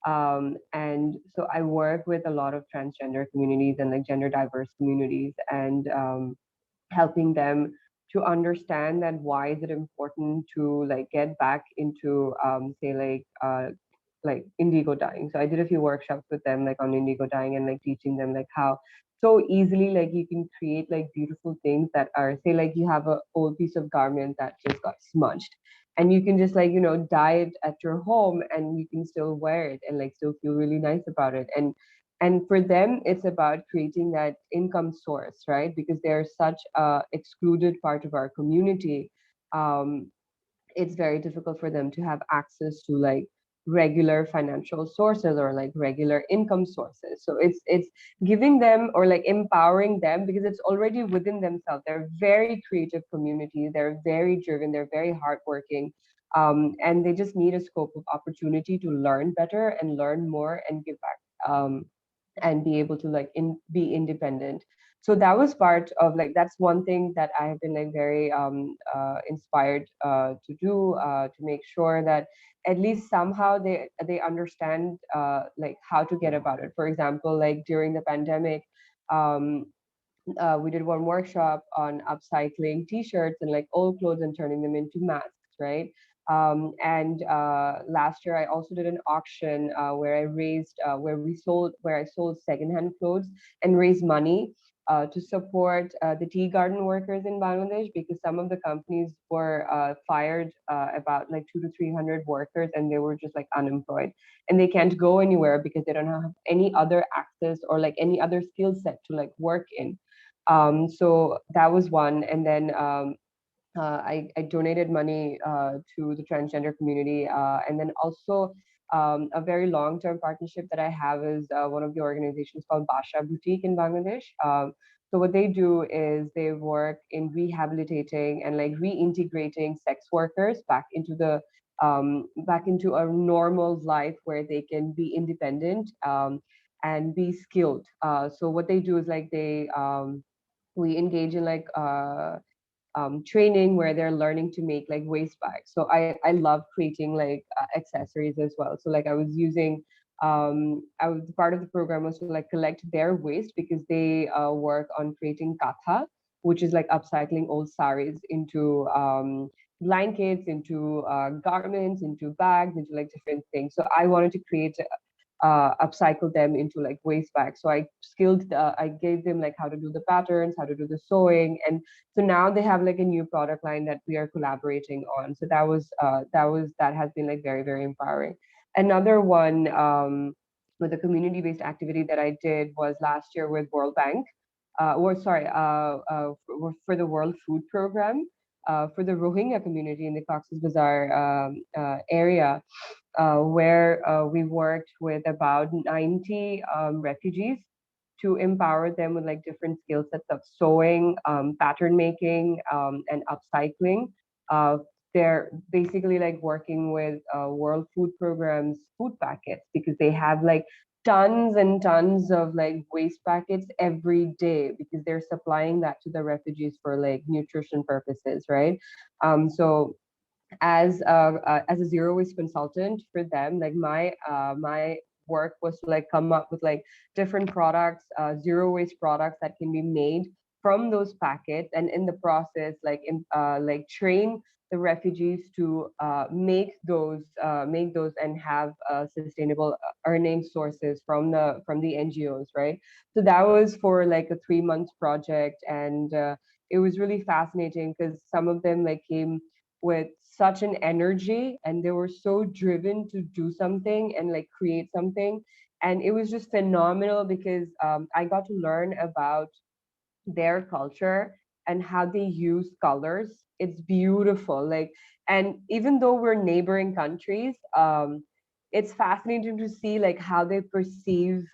And so I work with a lot of transgender communities and like gender diverse communities, and helping them to understand that why is it important to like get back into say like indigo dyeing. So I did a few workshops with them like on indigo dyeing and like teaching them like how so easily like you can create like beautiful things that are, say like you have a old piece of garment that just got smudged, and you can just like, you know, dye it at your home and you can still wear it and like still feel really nice about it. And for them it's about creating that income source, right? Because they're such a excluded part of our community. um, it's very difficult for them to have access to like regular financial sources or like regular income sources. So it's giving them or like empowering them, because it's already within themselves. They're very creative community, they're very driven, they're very hardworking, and they just need a scope of opportunity to learn better and learn more and give back, and be able to like be independent. So that was part of like, that's one thing that I have been like very inspired to do, to make sure that at least somehow they understand like how to get about it. For example, like during the pandemic, um, we did one workshop on upcycling t-shirts and like old clothes and turning them into masks, right? And last year I also did an auction where I raised where I sold secondhand clothes and raised money to support the tea garden workers in Bangladesh, because some of the companies were fired about like 200 to 300 workers, and they were just like unemployed, and they can't go anywhere because they don't have any other access or like any other skill set to like work in. So that was one. And then I donated money to the transgender community. And then also a very long-term partnership that I have is one of the organizations called Basha Boutique in Bangladesh. So what they do is they work in rehabilitating and like reintegrating sex workers back into a normal life where they can be independent, and be skilled. So what they do is like we engage in like training where they're learning to make like waste bags. So I love creating like accessories as well. So like I was using I was part of the program was to like collect their waste, because they work on creating katha, which is like upcycling old saris into blankets, into garments, into bags, into like different things. So I wanted to create upcycle them into like waste bags. So I gave them like how to do the patterns, how to do the sewing, and so now they have like a new product line that we are collaborating on. So that has been like very very empowering. Another one with a community-based activity that I did was last year with World Bank, or sorry, for the World Food Program. For the Rohingya community in the Cox's Bazar area, where we worked with about 90 refugees to empower them with like different skill sets of sewing, pattern making, and upcycling. Uh, they're basically like working with World Food Program's food packets, because they have like tons and tons of like waste packets every day, because they're supplying that to the refugees for like nutrition purposes, right? So as a zero waste consultant for them, like my work was to like come up with like different products, zero waste products that can be made from those packets, and in the process like train the refugees to make those and have sustainable earning sources from the NGOs, right? So that was for like a 3 month project, and it was really fascinating because some of them like came with such an energy, and they were so driven to do something and like create something. And it was just phenomenal, because I got to learn about their culture and how they use colors. It's beautiful. Like, and even though we're neighboring countries, it's fascinating to see like how they perceive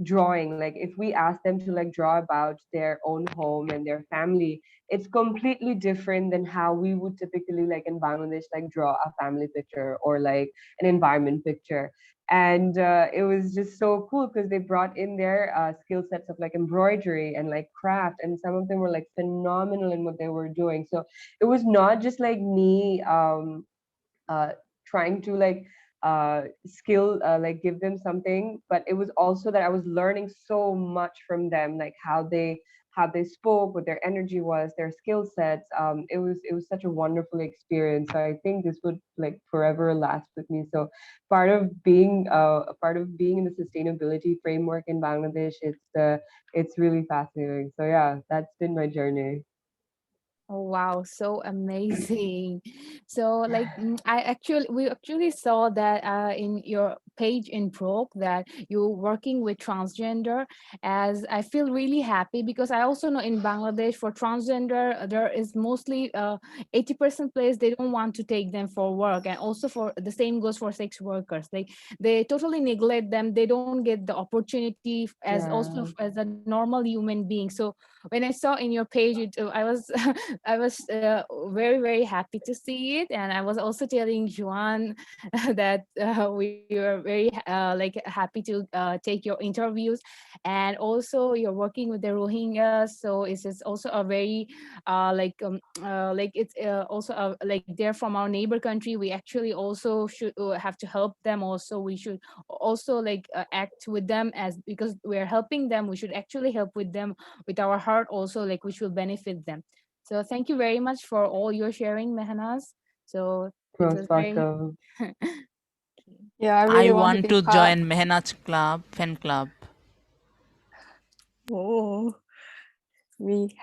drawing. Like if we ask them to like draw about their own home and their family, it's completely different than how we would typically like in Bangladesh like draw a family picture or like an environment picture. And it was just so cool because they brought in their skill sets of like embroidery and like craft, and some of them were like phenomenal in what they were doing. So it was not just like me uh, trying to like give them something, but it was also that I was learning so much from them, like how they how they spoke, what their energy was, their skill sets. It was such a wonderful experience. So I think this would like forever last with me. So part of being in the sustainability framework in Bangladesh, it's really fascinating. So yeah, that's been my journey. Oh wow, so amazing. So like we actually saw that in your page in Broqué that you're working with transgender, as I feel really happy because I also know in Bangladesh for transgender there is mostly 80% place they don't want to take them for work, and also for the same goes for sex workers. Like they totally neglect them, they don't get the opportunity as also Yeah. as a normal human being. So when I saw in your page I was I was very, very happy to see it. And I was also telling Juan that we were very like happy to take your interviews. And also you're working with the Rohingyas. So it's just also a very like it's also like they're from our neighbor country. We actually also should have to help them. Also, we should also like act with them, as because we're helping them, we should actually help with them with our heart also, like which will benefit them. So thank you very much for all your sharing, Mahenaz. So it was Most very welcome. Yeah, I I really want to want be to part. join Mehenaz Club, fan club. Oh, we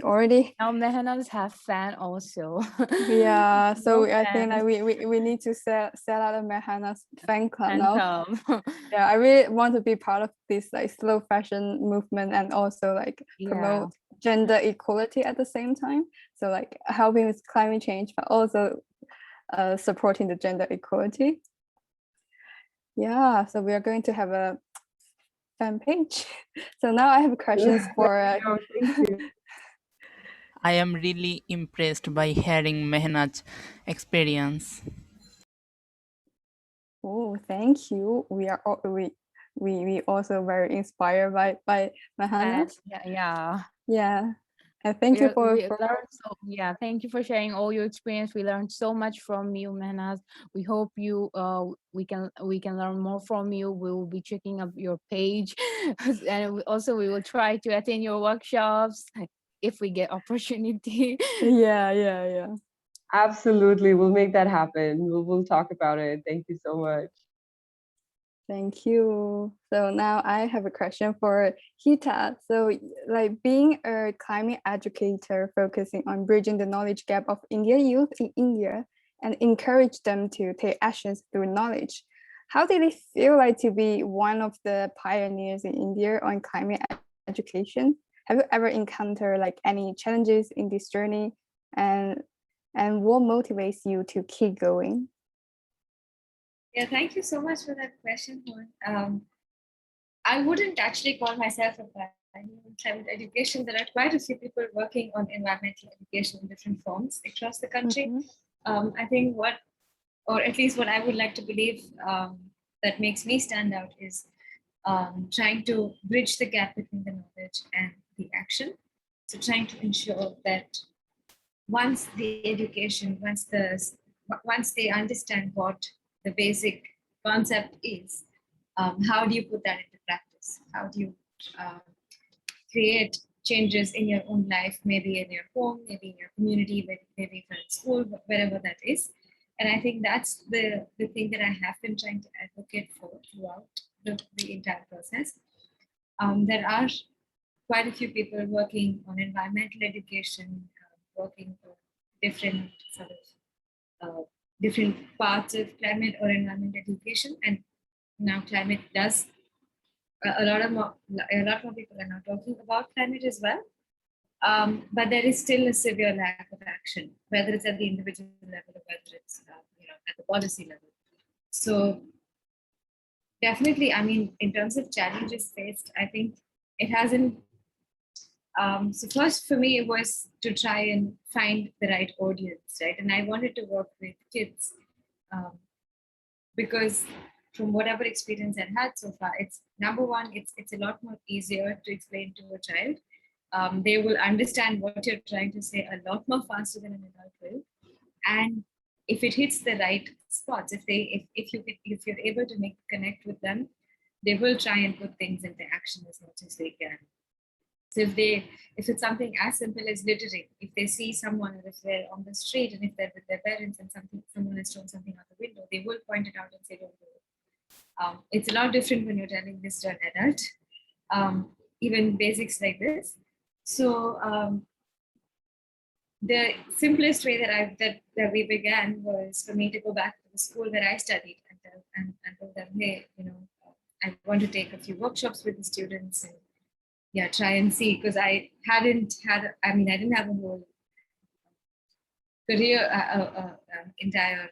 already. now Mahenaz have fan also. Yeah, so No I think fans, that we need to set out a Mahenaz fan club fan now. club. Yeah, I really want to be part of this like slow fashion movement and also like Yeah. promote gender equality at the same time. So like helping with climate change, but also supporting the gender equality. Yeah, so we are going to have a fan page. So now I have questions for. Oh, thank you. I am really impressed by hearing Mehenaz experience. Oh, thank you. We also very inspired by Mahenaz. Yeah. Yeah, and thank you for learned so, yeah, thank you for sharing all your experience. We learned so much from you, Mahenaz. We hope you we can learn more from you. We will be checking up your page and also we will try to attend your workshops if we get opportunity. yeah. Absolutely, we'll make that happen. We'll talk about it. Thank you so much. Thank you. So now I have a question for Heeta. So like being a climate educator focusing on bridging the knowledge gap of Indian youth in India and encourage them to take actions through knowledge. How did it feel like to be one of the pioneers in India on climate education? Have you ever encountered like any challenges in this journey, and what motivates you to keep going? Yeah, thank you so much for that question, Juan. I wouldn't actually call myself a pioneer in climate education. There are quite a few people working on environmental education in different forms across the country. I think or at least what I would like to believe that makes me stand out is trying to bridge the gap between the knowledge and the action. So trying to ensure that once the education, once they understand what the basic concept is, how do you put that into practice? How do you create changes in your own life, maybe in your home, maybe in your community, maybe for school, wherever that is. And I think that's the thing that I have been trying to advocate for throughout the entire process. There are quite a few people working on environmental education, working on different sort of different parts of climate or environment education. And now climate does a lot more people are now talking about climate as well. But there is still a severe lack of action, whether it's at the individual level or whether it's at the policy level. So definitely, I mean, in terms of challenges faced, I think it hasn't. So first for me, it was to try and find the right audience, right? And I wanted to work with kids because from whatever experience I've had so far, it's number one, it's a lot more easier to explain to a child. They will understand what you're trying to say a lot more faster than an adult will. And if it hits the right spots, if you're able to connect with them, they will try and put things into action as much as they can. So if it's something as simple as littering, if they see someone, if they're on the street and if they're with their parents and someone has thrown something out the window, they will point it out and say, don't do it. It's a lot different when you're telling this to an adult, even basics like this. So the simplest way that we began was for me to go back to the school where I studied and tell them, hey, I want to take a few workshops with the students and try and see, because I didn't have a whole career, entire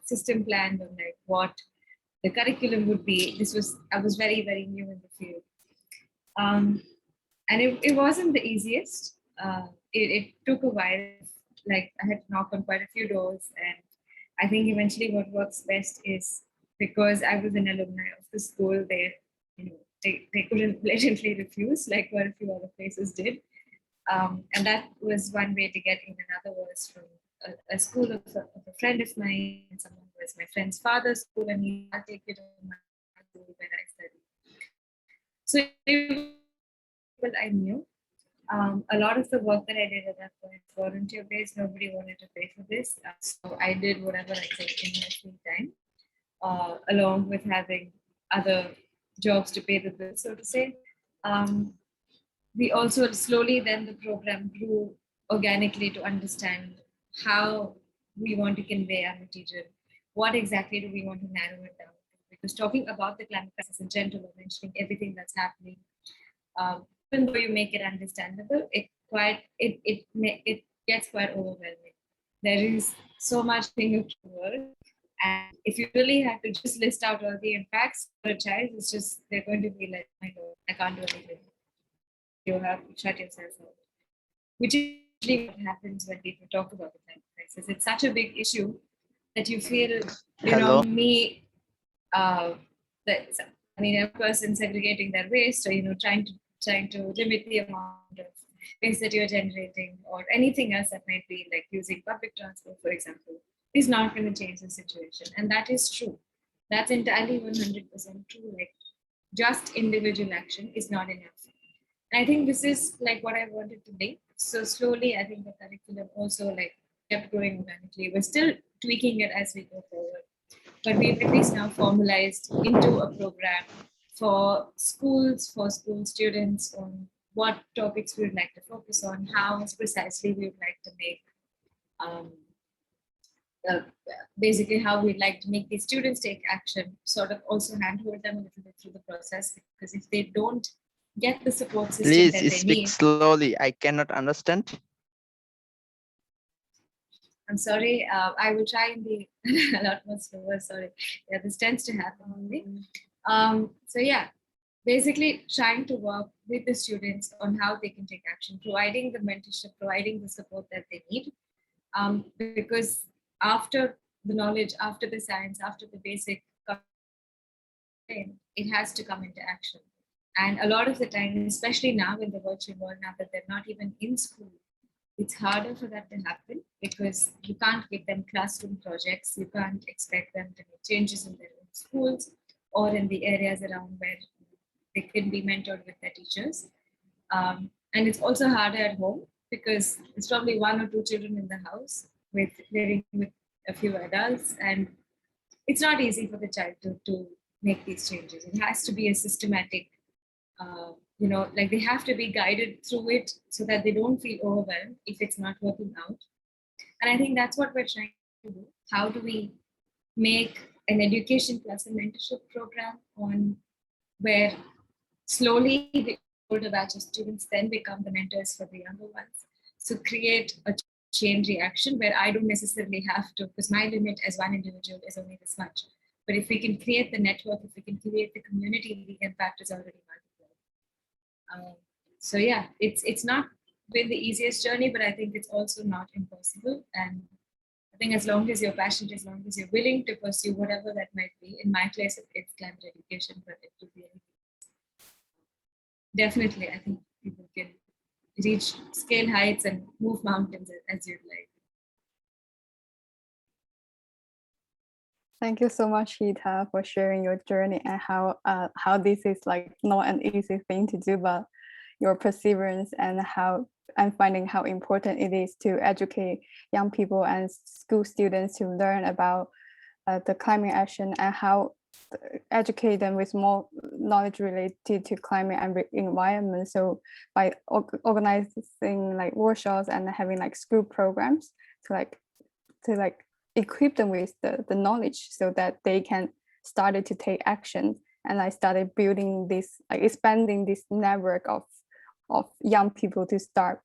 system planned on like what the curriculum would be. I was very, very new in the field. And it wasn't the easiest. It took a while. Like I had to knock on quite a few doors, and I think eventually what works best is, because I was an alumni of the school, they couldn't blatantly refuse like what a few other places did. And that was one way to get in. Another was from a school of a friend of mine, and someone who was my friend's father's school, and he had taken it on my school when I studied. So people I knew. A lot of the work that I did at that point was volunteer based. Nobody wanted to pay for this. So I did whatever I could in my free time, along with having other jobs to pay the bills, so to say. We also slowly then the program grew organically to understand how we want to convey our material. What exactly do we want to narrow it down to? Because talking about the climate crisis in general, mentioning everything that's happening, even though you make it understandable, it gets quite overwhelming. There is so much thing of the world, and if you really have to just list out all the impacts for a child, it's just they're going to be like, "My God, I can't do anything." You have to shut yourself out, which is usually what happens when people talk about the climate crisis. It's such a big issue that you feel, Hello. A person segregating their waste, or trying to limit the amount of waste that you're generating, or anything else that might be like using public transport, for example, is not going to change the situation. And that is true. That's entirely 100% true. Like, just individual action is not enough. And I think this is like what I wanted to make. So slowly, I think the curriculum also like kept growing organically. We're still tweaking it as we go forward, but we've at least now formalized into a program for schools, for school students, on what topics we would like to focus on, how precisely we would like to make, basically how we'd like to make these students take action, sort of also handhold them a little bit through the process, because if they don't get the support system Please that they speak need. slowly. I cannot understand. I'm sorry. I will try and be a lot more slower. Sorry. Yeah, this tends to happen only. So yeah, basically trying to work with the students on how they can take action, providing the mentorship, providing the support that they need. Because after the knowledge, after the science, after the basic, it has to come into action. And a lot of the time, especially now in the virtual world, now that they're not even in school, it's harder for that to happen, because you can't give them classroom projects. You can't expect them to make changes in their own schools or in the areas around where they can be mentored with their teachers. And it's also harder at home, because it's probably one or two children in the house living with a few adults, and it's not easy for the child to make these changes. It has to be a systematic, like they have to be guided through it so that they don't feel overwhelmed if it's not working out. And I think that's what we're trying to do. How do we make an education plus a mentorship program on where slowly the older batch of students then become the mentors for the younger ones? So create a chain reaction where I don't necessarily have to, because my limit as one individual is only this much. But if we can create the network, if we can create the community, the impact is already multiplied. So yeah, it's not been the easiest journey, but I think it's also not impossible. And I think as long as you're passionate, as long as you're willing to pursue whatever that might be, in my case, it's climate education, but it could be anything. Definitely, I think people can reach scale heights and move mountains as you'd like. Thank you so much, Heeta, for sharing your journey and how this is like not an easy thing to do, but your perseverance and how I'm finding how important it is to educate young people and school students to learn about the climate action and how educate them with more knowledge related to climate and environment. So by organizing like workshops and having like school programs to equip them with the knowledge so that they can started to take action. And I started building this, like expanding this network of young people to start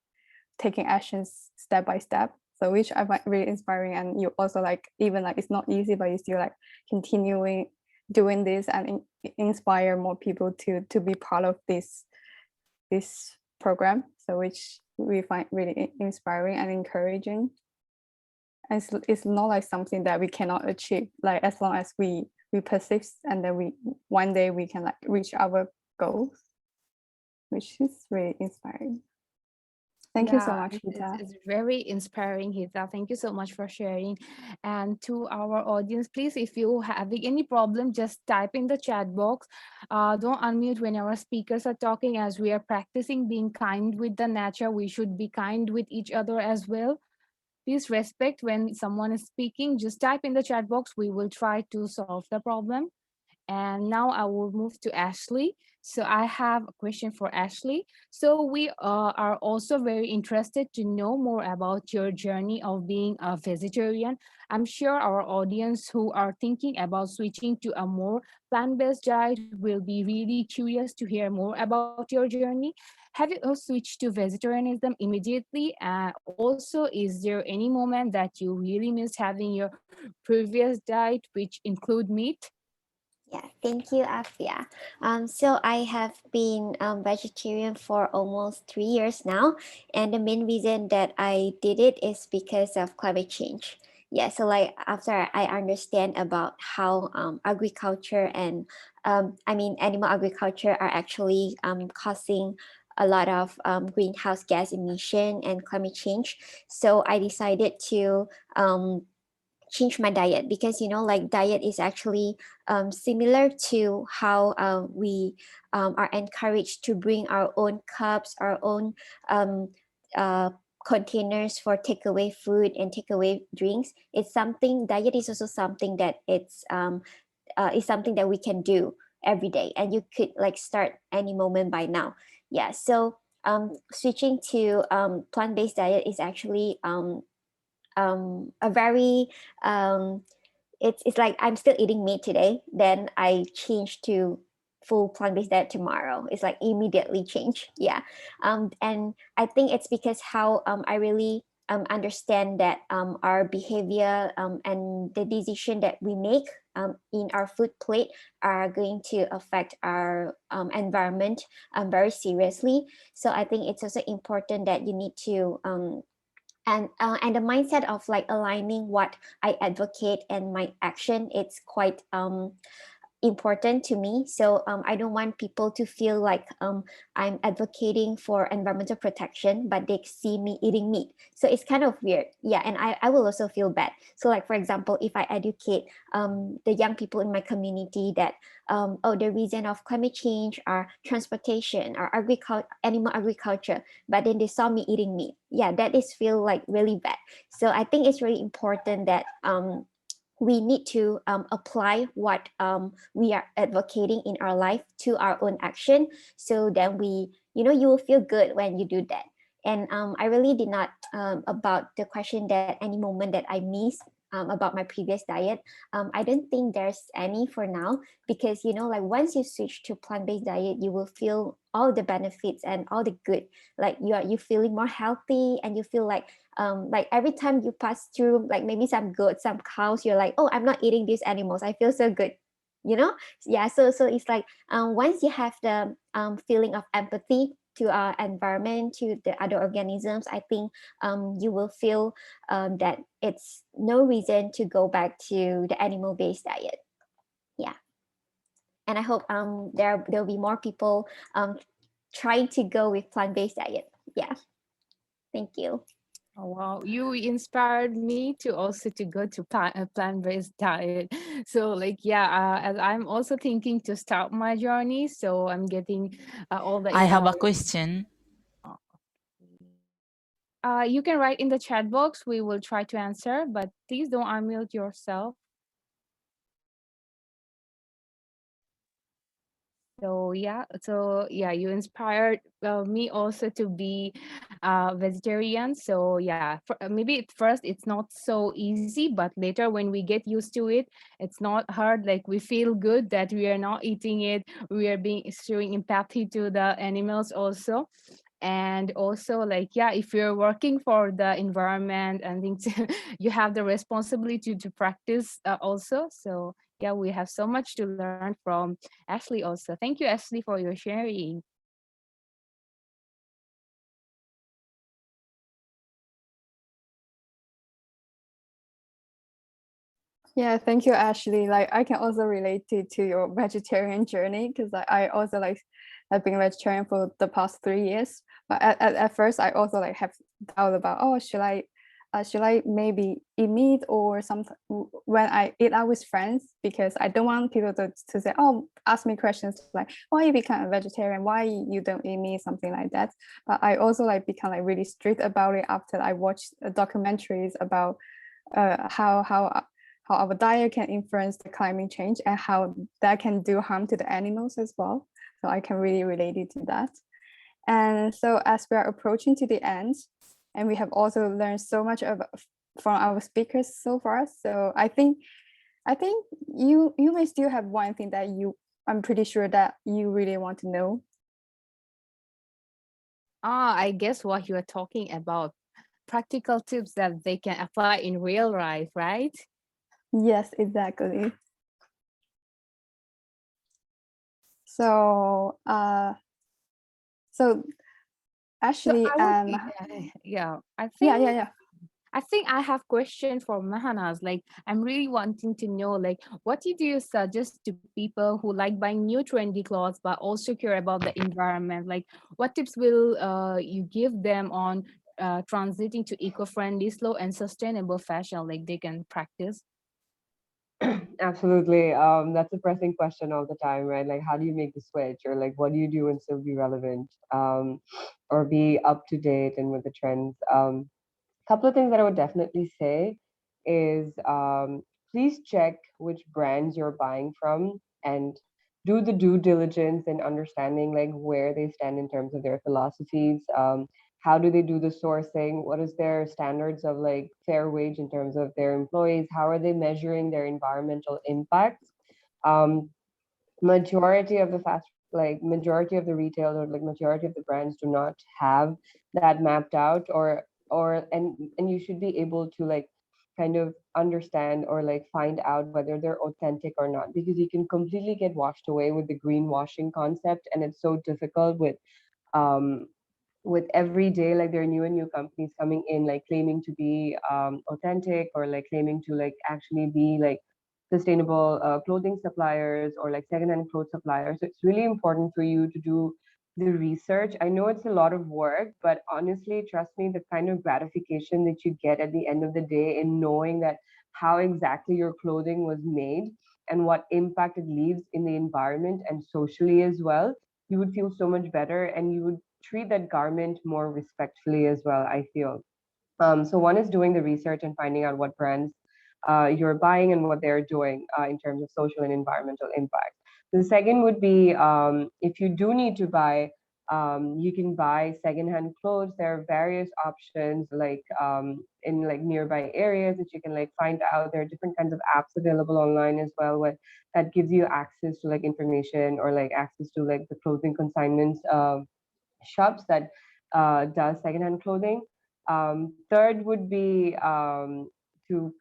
taking actions step by step. So which I find really inspiring. And you also like, even like it's not easy, but you still like continuing doing this and inspire more people to be part of this program. So which we find really inspiring and encouraging. And it's not like something that we cannot achieve, like as long as we persist, and then we one day we can like reach our goals, which is really inspiring. Thank you so much, Heeta. It's very inspiring, Heeta. Thank you so much for sharing. And to our audience, please, if you having any problem, just type in the chat box. Don't unmute when our speakers are talking, as we are practicing being kind with the nature. We should be kind with each other as well. Please respect when someone is speaking. Just type in the chat box. We will try to solve the problem. And now I will move to Ashley. So I have a question for Ashley. So we are also very interested to know more about your journey of being a vegetarian. I'm sure our audience who are thinking about switching to a more plant-based diet will be really curious to hear more about your journey. Have you switched to vegetarianism immediately? Also, is there any moment that you really missed having your previous diet, which include meat? Yeah, thank you, Afia. So I have been vegetarian for almost 3 years now, and the main reason that I did it is because of climate change. Yeah, so like after I understand about how agriculture and animal agriculture are actually causing a lot of greenhouse gas emission and climate change. So I decided to change my diet, because like diet is actually similar to how we are encouraged to bring our own cups, our own containers for takeaway food and takeaway drinks. It's something, diet is also something that is something that we can do every day, and you could like start any moment by now. Yeah, so switching to plant-based diet is actually a very it's like I'm still eating meat today, then I change to full plant-based diet tomorrow. It's like immediately change. Yeah. And I think it's because how I really understand that our behavior and the decision that we make in our food plate are going to affect our environment very seriously. So I think it's also important that you need to and the mindset of like aligning what I advocate and my action, it's quite important to me. So I don't want people to feel like I'm advocating for environmental protection, but they see me eating meat. So it's kind of weird. Yeah, and I will also feel bad. So like, for example, if I educate the young people in my community that, the reason of climate change are transportation or animal agriculture, but then they saw me eating meat. Yeah, that is feel like really bad. So I think it's really important that we need to apply what we are advocating in our life to our own action. So then you will feel good when you do that. And I really did not about the question that any moment that I missed about my previous diet. I don't think there's any for now, because like once you switch to plant-based diet, you will feel all the benefits and all the good. Like you feeling more healthy, and you feel like every time you pass through like maybe some goats, some cows, you're like, oh, I'm not eating these animals, I feel so good. Yeah, so it's like once you have the feeling of empathy to our environment, to the other organisms, I think you will feel that it's no reason to go back to the animal-based diet. Yeah, and I hope there'll be more people trying to go with plant-based diet. Yeah, thank you. Oh, wow, you inspired me to also to go to plant-based diet. So like, yeah, as I'm also thinking to start my journey, so I'm getting all the I have a question. you can write in the chat box. We will try to answer, but please don't unmute yourself. So yeah, you inspired me also to be vegetarian. So yeah, maybe at first it's not so easy, but later when we get used to it, it's not hard. Like we feel good that we are not eating it. We are being showing empathy to the animals also. And also like, yeah, if you're working for the environment and things, you have the responsibility to practice also. So yeah, we have so much to learn from Ashley also. Thank you, Ashley, for your sharing. Yeah, thank you, Ashley. Like I can also relate to your vegetarian journey because I also like have been vegetarian for the past 3 years. But at first I also like have doubt about, oh, should I maybe eat meat or something when I eat out with friends, because I don't want people to say, oh, ask me questions like why you become a vegetarian, why you don't eat meat, something like that. But I also like become like really strict about it after I watched documentaries about how our diet can influence the climate change and how that can do harm to the animals as well. So I can really relate it to that. And so as we are approaching to the end, and we have also learned so much from our speakers so far. So I think you may still have one thing that I'm pretty sure that you really want to know. I guess what you are talking about, practical tips that they can apply in real life, right? Yes, exactly. So so So actually I would, yeah, yeah. I think I have question for Mahenaz. Like, I'm really wanting to know, like, what do you suggest to people who like buying new trendy clothes but also care about the environment? Like, what tips will you give them on transiting to eco-friendly, slow, and sustainable fashion? Like, they can practice. Absolutely. That's a pressing question all the time, right? Like, how do you make the switch, or like, what do you do and still be relevant, or be up to date and with the trends? Couple of things that I would definitely say is, please check which brands you're buying from and do the due diligence in understanding like where they stand in terms of their philosophies. How do they do the sourcing? What is their standards of like fair wage in terms of their employees? How are they measuring their environmental impacts? Um, Majority of the majority of the retail, or like majority of the brands do not have that mapped out, and you should be able to like kind of understand or like find out whether they're authentic or not, because you can completely get washed away with the greenwashing concept, and it's so difficult um with every day, like there are new and new companies coming in like claiming to be authentic, or like claiming to like actually be like sustainable clothing suppliers, or like secondhand clothes suppliers. So it's really important for you to do the research. I know it's a lot of work, but honestly, trust me, the kind of gratification that you get at the end of the day in knowing that how exactly your clothing was made and what impact it leaves in the environment and socially as well, you would feel so much better, and you would treat that garment more respectfully as well, I feel. So one is doing the research and finding out what brands you're buying and what they're doing in terms of social and environmental impact. The second would be, if you do need to buy, you can buy secondhand clothes. There are various options, like in like nearby areas that you can like find out. There are different kinds of apps available online as well, that gives you access to like information, or like access to like the clothing consignments shops that does secondhand clothing. Third would be to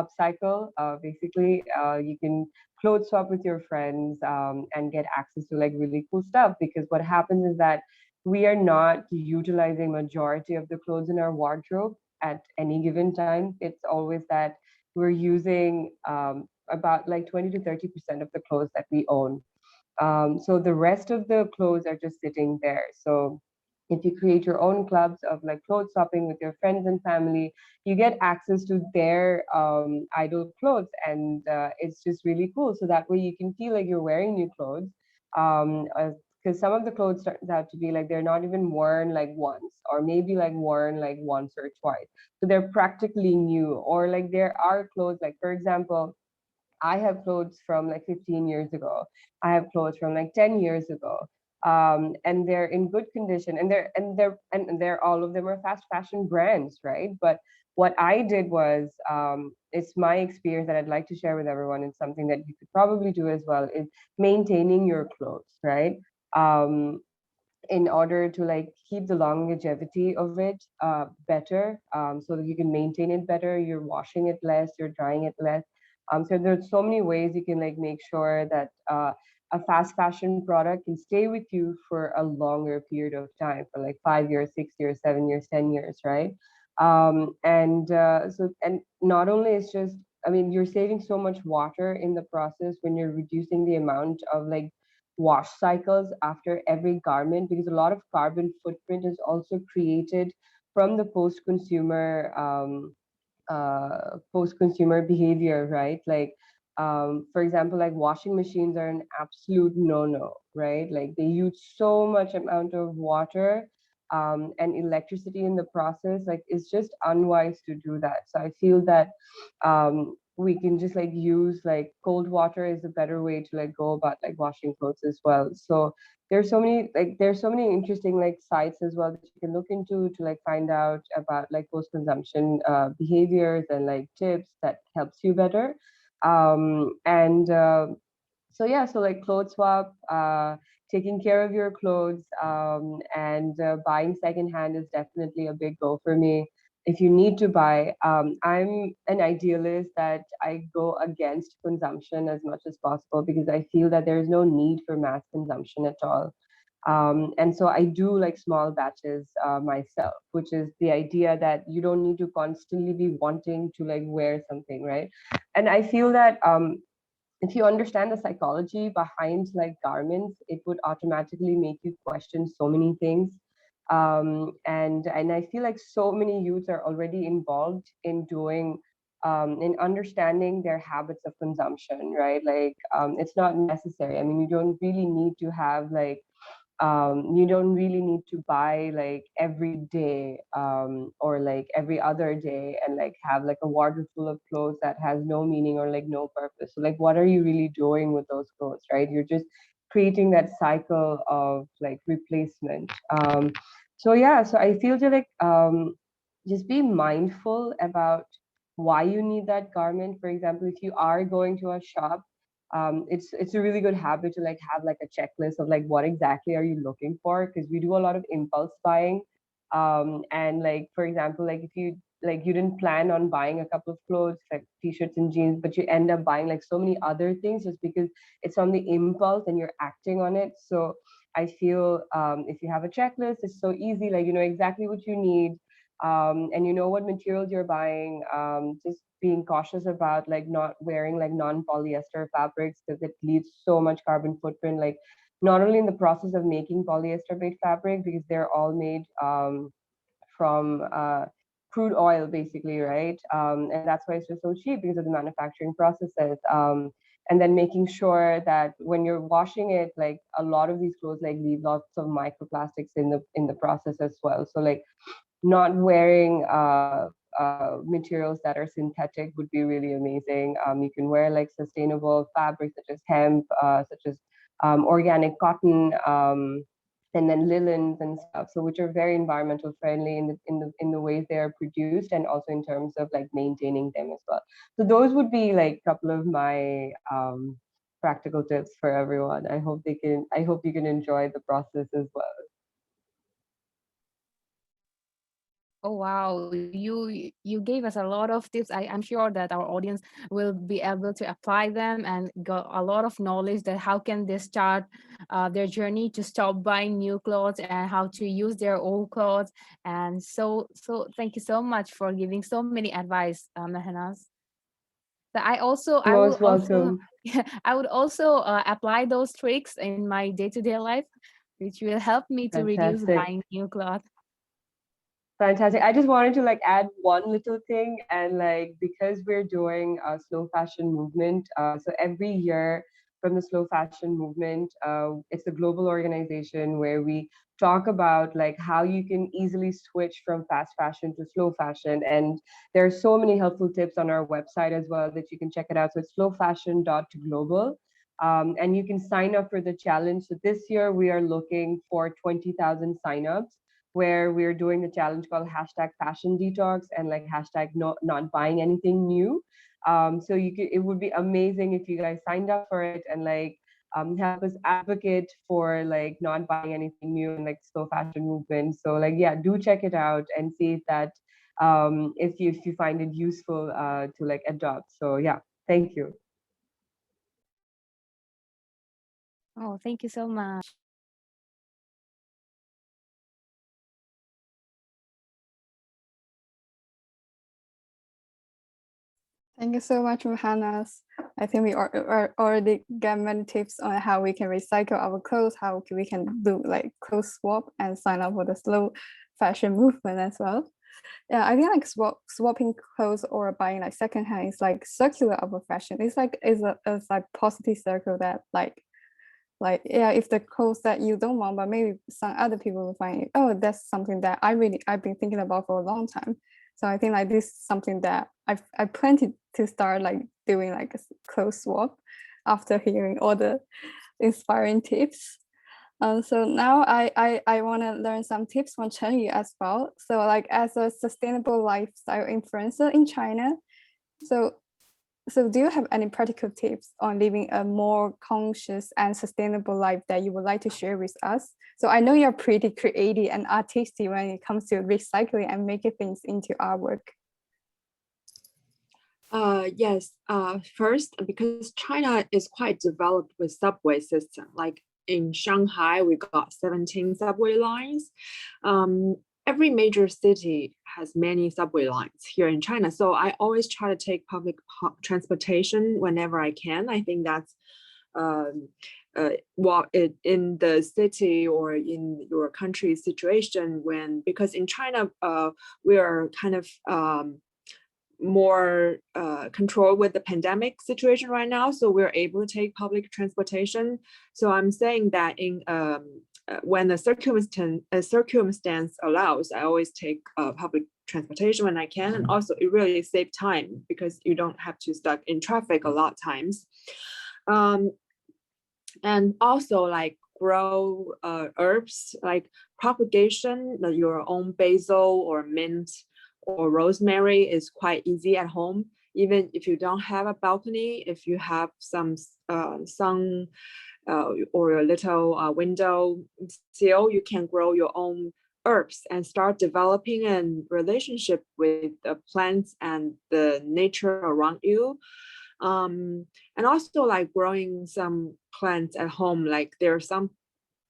upcycle. Basically, you can clothes swap with your friends and get access to like really cool stuff. Because what happens is that we are not utilizing majority of the clothes in our wardrobe at any given time. It's always that we're using about like 20 to 30% of the clothes that we own. So the rest of the clothes are just sitting there. So if you create your own clubs of like clothes shopping with your friends and family, you get access to their idol clothes, and it's just really cool. So that way you can feel like you're wearing new clothes. Because some of the clothes turns out to be like they're not even worn like once, or maybe like worn like once or twice. So they're practically new. Or like there are clothes, like for example, I have clothes from like 15 years ago. I have clothes from like 10 years ago. And they're in good condition, and they're all of them are fast fashion brands, right? But what I did was, it's my experience that I'd like to share with everyone. It's something that you could probably do as well, is maintaining your clothes, right? Um, in order to like keep the longevity of it better, so that you can maintain it better, you're washing it less, you're drying it less. So there's so many ways you can like make sure that a fast fashion product can stay with you for a longer period of time, for like 5 years, 6 years, 7 years, 10 years, right? And not only it's just, I mean, you're saving so much water in the process when you're reducing the amount of like wash cycles after every garment, because a lot of carbon footprint is also created from the post-consumer behavior, right? Like, for example, like washing machines are an absolute no-no, right? Like they use so much amount of water and electricity in the process. Like it's just unwise to do that. So I feel that we can just like use like cold water is a better way to like go about like washing clothes as well. So there's so many interesting like sites as well that you can look into to like find out about like post consumption behaviors and like tips that helps you better. And So yeah, so like clothes swap, taking care of your clothes, and buying secondhand is definitely a big go for me. If you need to buy, I'm an idealist that I go against consumption as much as possible, because I feel that there is no need for mass consumption at all. And so I do like small batches myself, which is the idea that you don't need to constantly be wanting to like wear something, right? And I feel that if you understand the psychology behind like garments, it would automatically make you question so many things. And I feel like so many youths are already involved in doing in understanding their habits of consumption, right? Like it's not necessary. I mean, you don't really need to have like you don't really need to buy like every day or like every other day and like have like a wardrobe full of clothes that has no meaning or like no purpose. So like what are you really doing with those clothes, right? You're just creating that cycle of like replacement. So yeah, so I feel to like just be mindful about why you need that garment. For example, if you are going to a shop, it's a really good habit to like have like a checklist of like what exactly are you looking for, because we do a lot of impulse buying. And like for example, like if you like you didn't plan on buying a couple of clothes like t-shirts and jeans, but you end up buying like so many other things just because it's on the impulse and you're acting on it. So I feel if you have a checklist, it's so easy, like you know exactly what you need, and you know what materials you're buying. Just being cautious about like not wearing like non-polyester fabrics, because it leaves so much carbon footprint, like not only in the process of making polyester based fabric, because they're all made from crude oil basically, right? And that's why it's just so cheap, because of the manufacturing processes. And then making sure that when you're washing it, like a lot of these clothes like leave lots of microplastics in the process as well. So like not wearing materials that are synthetic would be really amazing. You can wear like sustainable fabrics such as hemp, such as organic cotton, and then linens and stuff. So which are very environmental friendly in the ways they are produced, and also in terms of like maintaining them as well. So those would be like a couple of my practical tips for everyone. I hope you can enjoy the process as well. Oh wow, you gave us a lot of tips. I'm sure that our audience will be able to apply them and got a lot of knowledge that how can they start their journey to stop buying new clothes and how to use their old clothes. And so thank you so much for giving so many advice, Mahenaz. So You're I will most also welcome. I would also apply those tricks in my day-to-day life. which will help me to reduce Fantastic. buying new clothes. Fantastic. I just wanted to like add one little thing, and like because we're doing a slow fashion movement, so every year from the slow fashion movement, it's a global organization where we talk about like how you can easily switch from fast fashion to slow fashion, and there are so many helpful tips on our website as well that you can check it out. So it's slowfashion.global. And you can sign up for the challenge. So this year we are looking for 20,000 signups, where we're doing the challenge called hashtag fashion detox and like hashtag not buying anything new. So it would be amazing if you guys signed up for it and like help us advocate for like not buying anything new and like slow fashion movement. So like, yeah, do check it out and see if that if you find it useful to like adopt. So yeah, thank you. Oh, thank you so much. Thank you so much, Mahenaz. I think we already got many tips on how we can recycle our clothes, how we can do like clothes swap and sign up for the slow fashion movement as well. Yeah, I think like swapping clothes or buying like secondhand is like circular of a fashion. It's like it's like positive circle that like yeah, if the clothes that you don't want, but maybe some other people will find it, oh, that's something that I've been thinking about for a long time. So I think like this is something that I plan to start like doing like a clothes swap after hearing all the inspiring tips. So now I want to learn some tips from Chenyu as well. So like as a sustainable lifestyle influencer in China, so do you have any practical tips on living a more conscious and sustainable life that you would like to share with us? So I know you're pretty creative and artistic when it comes to recycling and making things into artwork. Yes. First, because China is quite developed with subway system. Like in Shanghai, we got 17 subway lines. Every major city has many subway lines here in China. So I always try to take public transportation whenever I can. I think that's in the city or in your country's situation, because in China we are kind of more control with the pandemic situation right now, so we're able to take public transportation. So I'm saying that in when the circumstance allows, I always take public transportation when I can, and also it really saves time because you don't have to stuck in traffic a lot of times. And also like grow herbs, like propagation, your own basil or mint or rosemary is quite easy at home. Even if you don't have a balcony, if you have some sun or a little window sill, you can grow your own herbs and start developing a relationship with the plants and the nature around you. And also like growing some plants at home, like there are some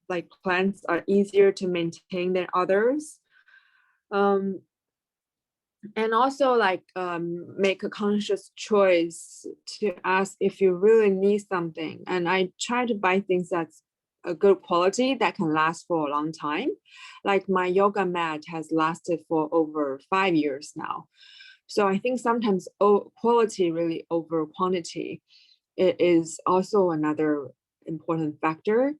like plants are easier to maintain than others. And also like make a conscious choice to ask if you really need something. And I try to buy things that's a good quality that can last for a long time. Like my yoga mat has lasted for over 5 years now. So I think sometimes quality really over quantity. It is also another important factor.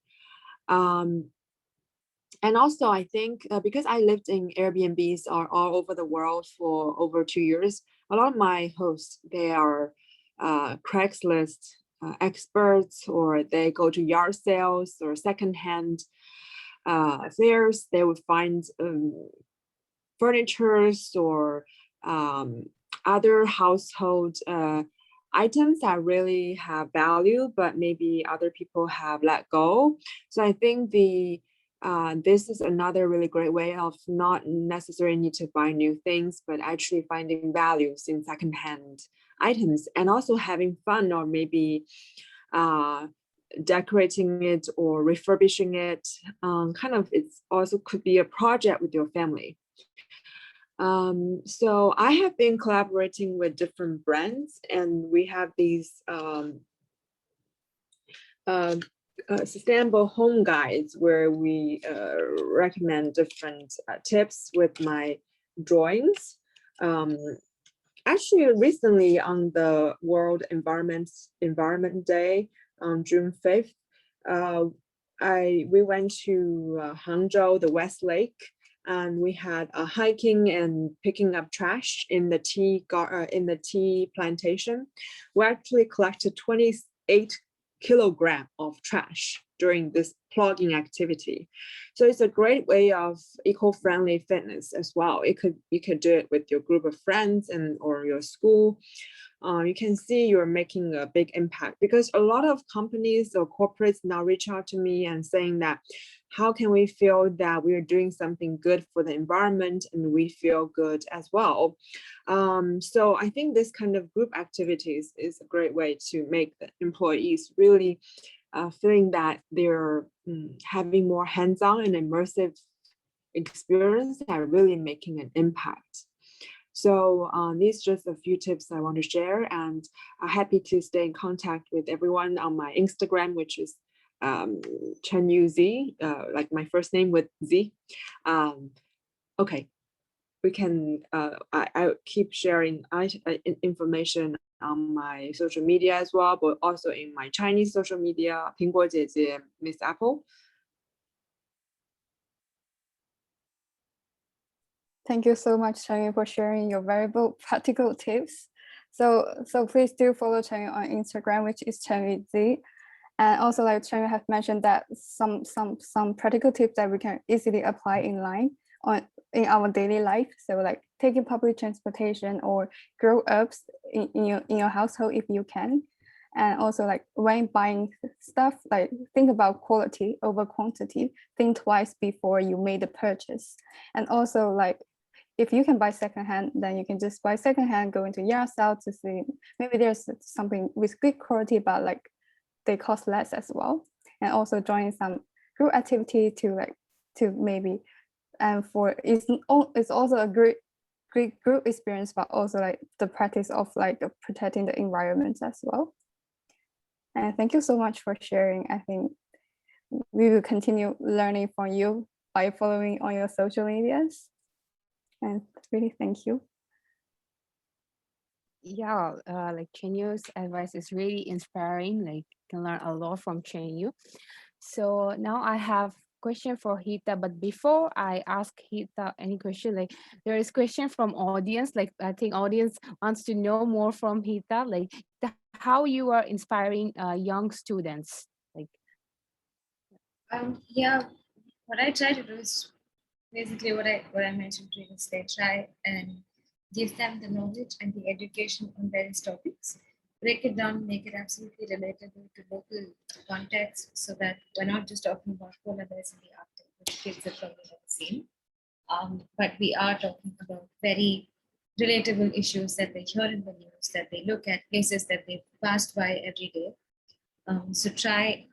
And also, I think because I lived in Airbnbs all over the world for over 2 years, a lot of my hosts, they are Craigslist experts, or they go to yard sales or secondhand fairs. They would find furnitures or other household items that really have value, but maybe other people have let go. So I think this is another really great way of not necessarily need to buy new things, but actually finding values in secondhand items and also having fun, or maybe decorating it or refurbishing it. Kind of, it's also could be a project with your family. So I have been collaborating with different brands, and we have these sustainable home guides where we recommend different tips with my drawings. Actually, recently on the World Environment Day on June 5th, we went to Hangzhou, the West Lake, and we had a hiking and picking up trash in the tea plantation. We actually collected 28 kilogram of trash during this plogging activity. So it's a great way of eco-friendly fitness as well. You could do it with your group of friends or your school. You can see you're making a big impact, because a lot of companies or corporates now reach out to me and saying that, how can we feel that we are doing something good for the environment and we feel good as well? So I think this kind of group activities is a great way to make the employees really feeling that they're having more hands-on and immersive experience and are really making an impact. So these are just a few tips I want to share, and I'm happy to stay in contact with everyone on my Instagram, which is Chenyu Z, like my first name with Z. Okay, we can, I keep sharing information on my social media as well, but also in my Chinese social media, 苹果姐姐, Miss Apple. Thank you so much, Chenyu, for sharing your valuable practical tips. So please do follow Chenyu on Instagram, which is ChenyuZ. And also, like Chenyu have mentioned, that some practical tips that we can easily apply in our daily life. So like taking public transportation or grow ups in your household if you can. And also, like when buying stuff, like think about quality over quantity. Think twice before you made the purchase. And also, like if you can buy secondhand, then you can just buy secondhand, go into yard sale to see maybe there's something with good quality, but like they cost less as well. And also join some group activity to maybe, and for it's also a great group experience, but also like the practice of like protecting the environment as well. And thank you so much for sharing. I think we will continue learning from you by following on your social medias. And really thank you. Yeah, like Chenyu's advice is really inspiring. Like can learn a lot from Chenyu. So now I have question for Heeta, but before I ask Heeta any question, like there is question from audience. Like I think audience wants to know more from Heeta, like how you are inspiring young students. Like yeah, what I try to do is basically what I mentioned previously. Try and give them the knowledge and the education on various topics. Break it down, make it absolutely relatable to local context, so that we're not just talking about polar bears in the Arctic, which kids have probably never seen. But we are talking about very relatable issues that they hear in the news, that they look at, places that they pass by every day. So try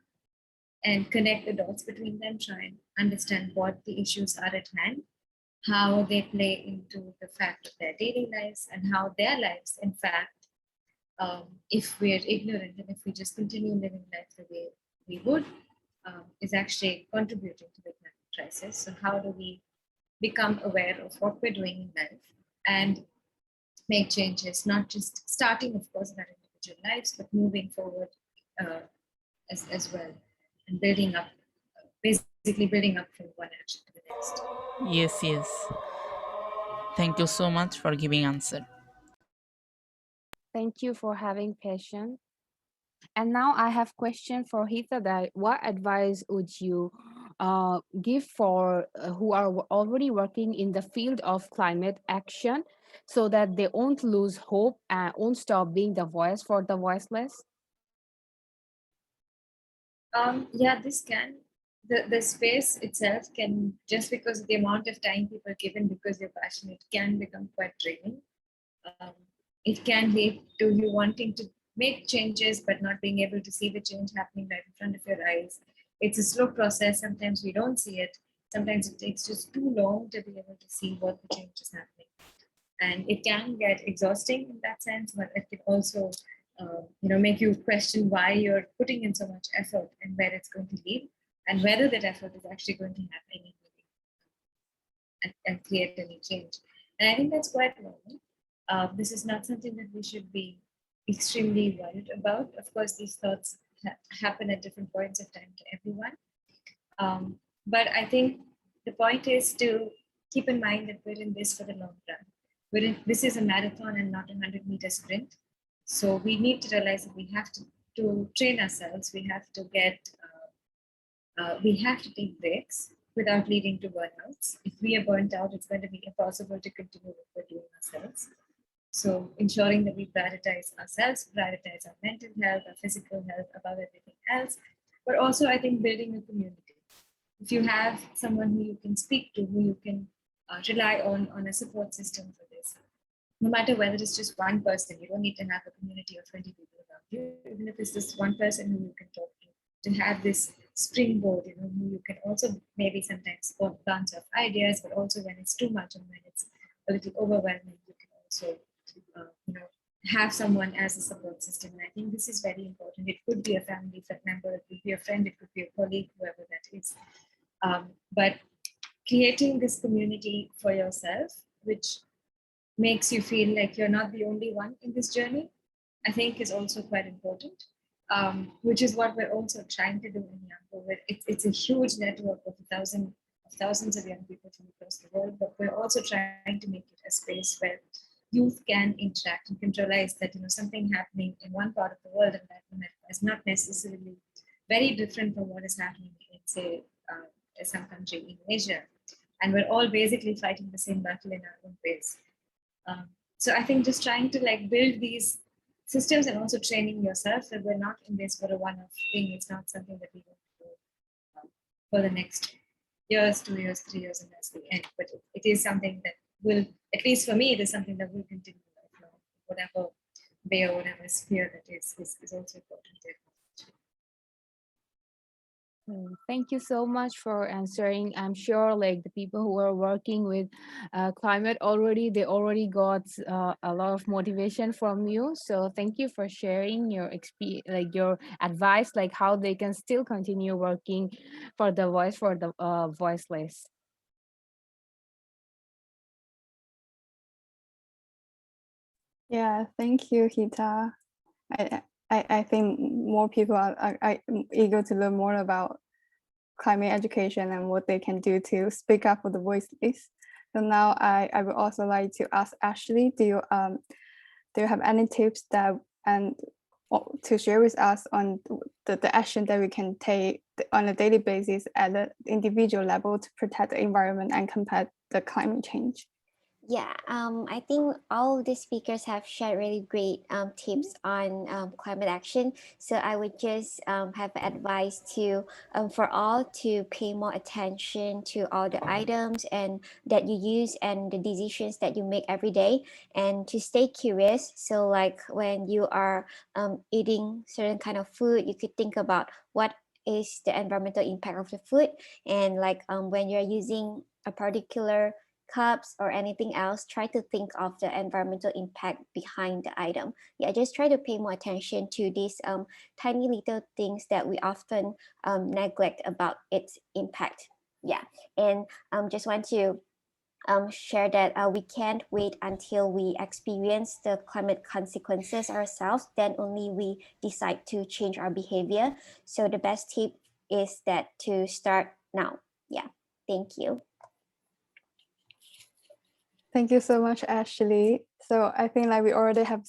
and connect the dots between them, try and understand what the issues are at hand, how they play into the fact of their daily lives, and how their lives, in fact, if we're ignorant and if we just continue living life the way we would, is actually contributing to the climate crisis. So how do we become aware of what we're doing in life and make changes, not just starting, of course, in our individual lives, but moving forward as well, and building up, basically building up from one action to the next. Yes. Thank you so much for giving answer. thank you for having patience. And now I have question for Heeta, that what advice would you give for who are already working in the field of climate action, so that they won't lose hope and won't stop being the voice for the voiceless? Yeah, this can, the space itself can, just because of the amount of time people given because you're passionate, can become quite draining. It can lead to you wanting to make changes, but not being able to see the change happening right in front of your eyes. It's a slow process. Sometimes we don't see it. Sometimes it takes just too long to be able to see what the change is happening. And it can get exhausting in that sense, but it can also make you question why you're putting in so much effort and where it's going to lead, and whether that effort is actually going to have any meaning and create any change. And I think that's quite normal. This is not something that we should be extremely worried about. Of course, these thoughts happen at different points of time to everyone. But I think the point is to keep in mind that we're in this for the long run. This is a marathon and not a 100-meter sprint. So we need to realize that we have to train ourselves. We have to take breaks without leading to burnouts. If we are burnt out, it's going to be impossible to continue what we're doing ourselves. So ensuring that we prioritize ourselves, prioritize our mental health, our physical health above everything else, but also I think building a community. If you have someone who you can speak to, who you can rely on a support system for this, no matter whether it's just one person, you don't need to have a community of 20 people around you, even if it's just one person who you can talk to have this springboard, who you can also maybe sometimes bounce off ideas, but also when it's too much and when it's a little overwhelming, you can also, have someone as a support system. And I think this is very important. It could be a family member, it could be a friend, it could be a colleague, whoever that is. But creating this community for yourself, which makes you feel like you're not the only one in this journey, I think is also quite important, which is what we're also trying to do in YOUNGO. It's a huge network of thousands of young people from across the world, but we're also trying to make it a space where youth can interact and can realize that something happening in one part of the world in Latin America is not necessarily very different from what is happening in, say, some country in Asia. And we're all basically fighting the same battle in our own ways. So I think just trying to build these systems and also training yourself that we're not in this for a one-off thing. It's not something that we want to do for the next years, 2 years, 3 years, and that's the end. But it is something that will, at least for me, it is something that will continue lifelong, whatever way or whatever sphere that is also important to acknowledge. Thank you so much for answering. I'm sure the people who are working with climate already, they already got a lot of motivation from you. So thank you for sharing your your advice, how they can still continue working for the voiceless. Yeah, thank you, Heeta. I think more people are eager to learn more about climate education and what they can do to speak up for the voiceless. So now I would also like to ask Ashley, do you have any tips to share with us on the action that we can take on a daily basis at the individual level to protect the environment and combat the climate change? Yeah, I think all the speakers have shared really great tips on climate action. So I would just have advice to for all to pay more attention to all the items and that you use and the decisions that you make every day, and to stay curious. So when you are eating certain kind of food, you could think about what is the environmental impact of the food, and when you're using a particular cups or anything else, try to think of the environmental impact behind the item. Yeah, just try to pay more attention to these tiny little things that we often neglect about its impact. Yeah, and just want to share that we can't wait until we experience the climate consequences ourselves, then only we decide to change our behavior. So the best tip is that to start now. Yeah, thank you. Thank you so much, Ashley. So I think we already have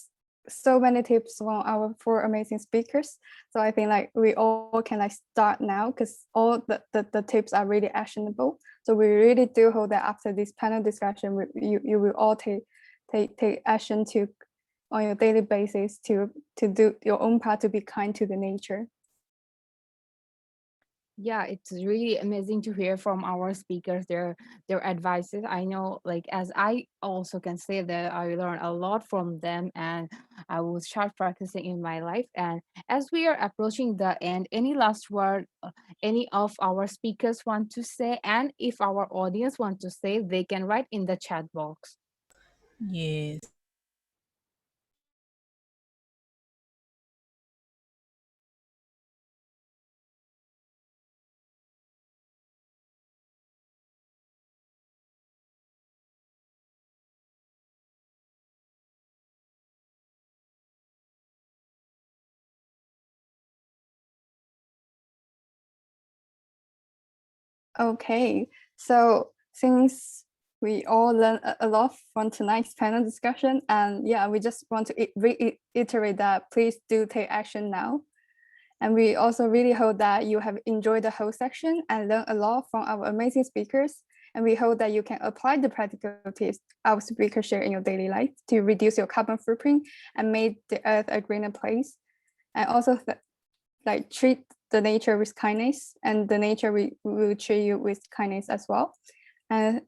so many tips from our 4 amazing speakers. So I think we all can start now, because all the tips are really actionable. So we really do hope that after this panel discussion, you will all take action on your daily basis to do your own part to be kind to the nature. Yeah, it's really amazing to hear from our speakers their advices. I know, as I also can say that I learned a lot from them, and I will start practicing in my life. And as we are approaching the end, any last word any of our speakers want to say, and if our audience want to say, they can write in the chat box. Yes. Okay, so since we all learned a lot from tonight's panel discussion, and yeah, we just want to reiterate that please do take action now. And we also really hope that you have enjoyed the whole section and learned a lot from our amazing speakers. And we hope that you can apply the practical tips our speakers share in your daily life to reduce your carbon footprint and make the earth a greener place. And also like treat the nature with kindness, and the nature will treat you with kindness as well. And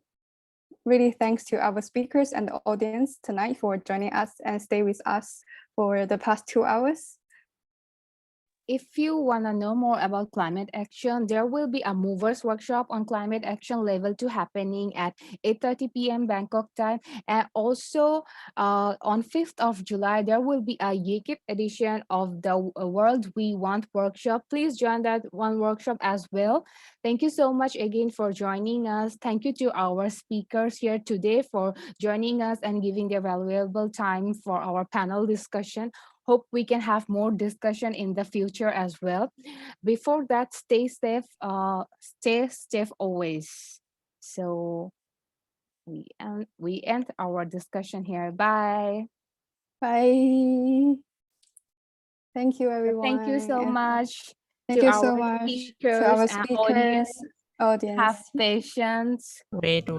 really thanks to our speakers and the audience tonight for joining us and stay with us for the past 2 hours. If you want to know more about climate action, there will be a movers workshop on climate action level 2 happening at 8:30 p.m. Bangkok time. And also on 5th of July, there will be a YECAP edition of the World We Want workshop. Please join that one workshop as well. Thank you so much again for joining us. Thank you to our speakers here today for joining us and giving their valuable time for our panel discussion. Hope we can have more discussion in the future as well. Before that, stay safe always. So we end our discussion here. Bye. Bye. Thank you, everyone. Thank you so much. Thank you so much to our and speakers, audience. Have patience. Wait.